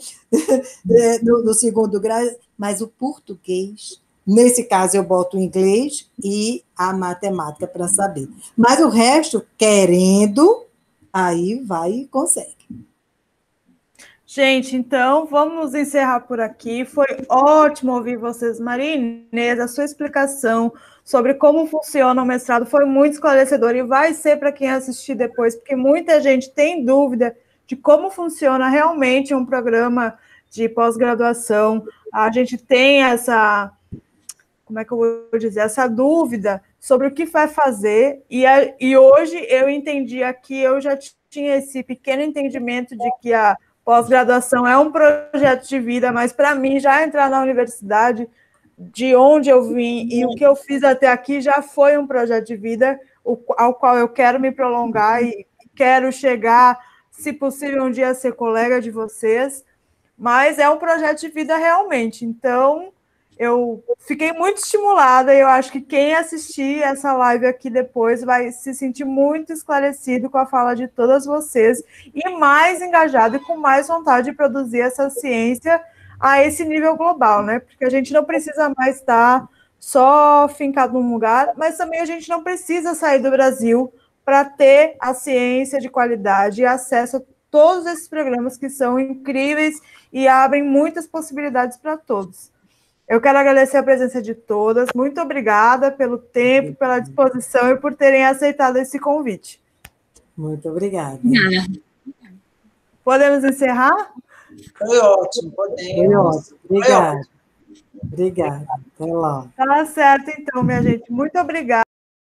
no segundo grau, mas o português, nesse caso eu boto o inglês e a matemática para saber. Mas o resto, querendo, aí vai e consegue. Gente, então vamos encerrar por aqui. Foi ótimo ouvir vocês, Maria Inês, a sua explicação sobre como funciona o mestrado foi muito esclarecedor e vai ser para quem assistir depois, porque muita gente tem dúvida de como funciona realmente um programa de pós-graduação. A gente tem essa, como é que eu vou dizer, essa dúvida sobre o que vai fazer, e hoje eu entendi aqui, eu já tinha esse pequeno entendimento de que a pós-graduação é um projeto de vida, mas para mim já entrar na universidade, de onde eu vim e o que eu fiz até aqui já foi um projeto de vida ao qual eu quero me prolongar e quero chegar, se possível, um dia a ser colega de vocês, mas é um projeto de vida realmente. Então, eu fiquei muito estimulada e eu acho que quem assistir essa live aqui depois vai se sentir muito esclarecido com a fala de todas vocês e mais engajado e com mais vontade de produzir essa ciência a esse nível global, né? Porque a gente não precisa mais estar só fincado num lugar, mas também a gente não precisa sair do Brasil para ter a ciência de qualidade e acesso a todos esses programas que são incríveis e abrem muitas possibilidades para todos. Eu quero agradecer a presença de todas. Muito obrigada pelo tempo, pela disposição e por terem aceitado esse convite. Muito obrigada. Podemos encerrar? Foi ótimo, podemos. Foi ótimo. Obrigada. Obrigada. Até lá. Tá certo, então, minha gente. Muito obrigada.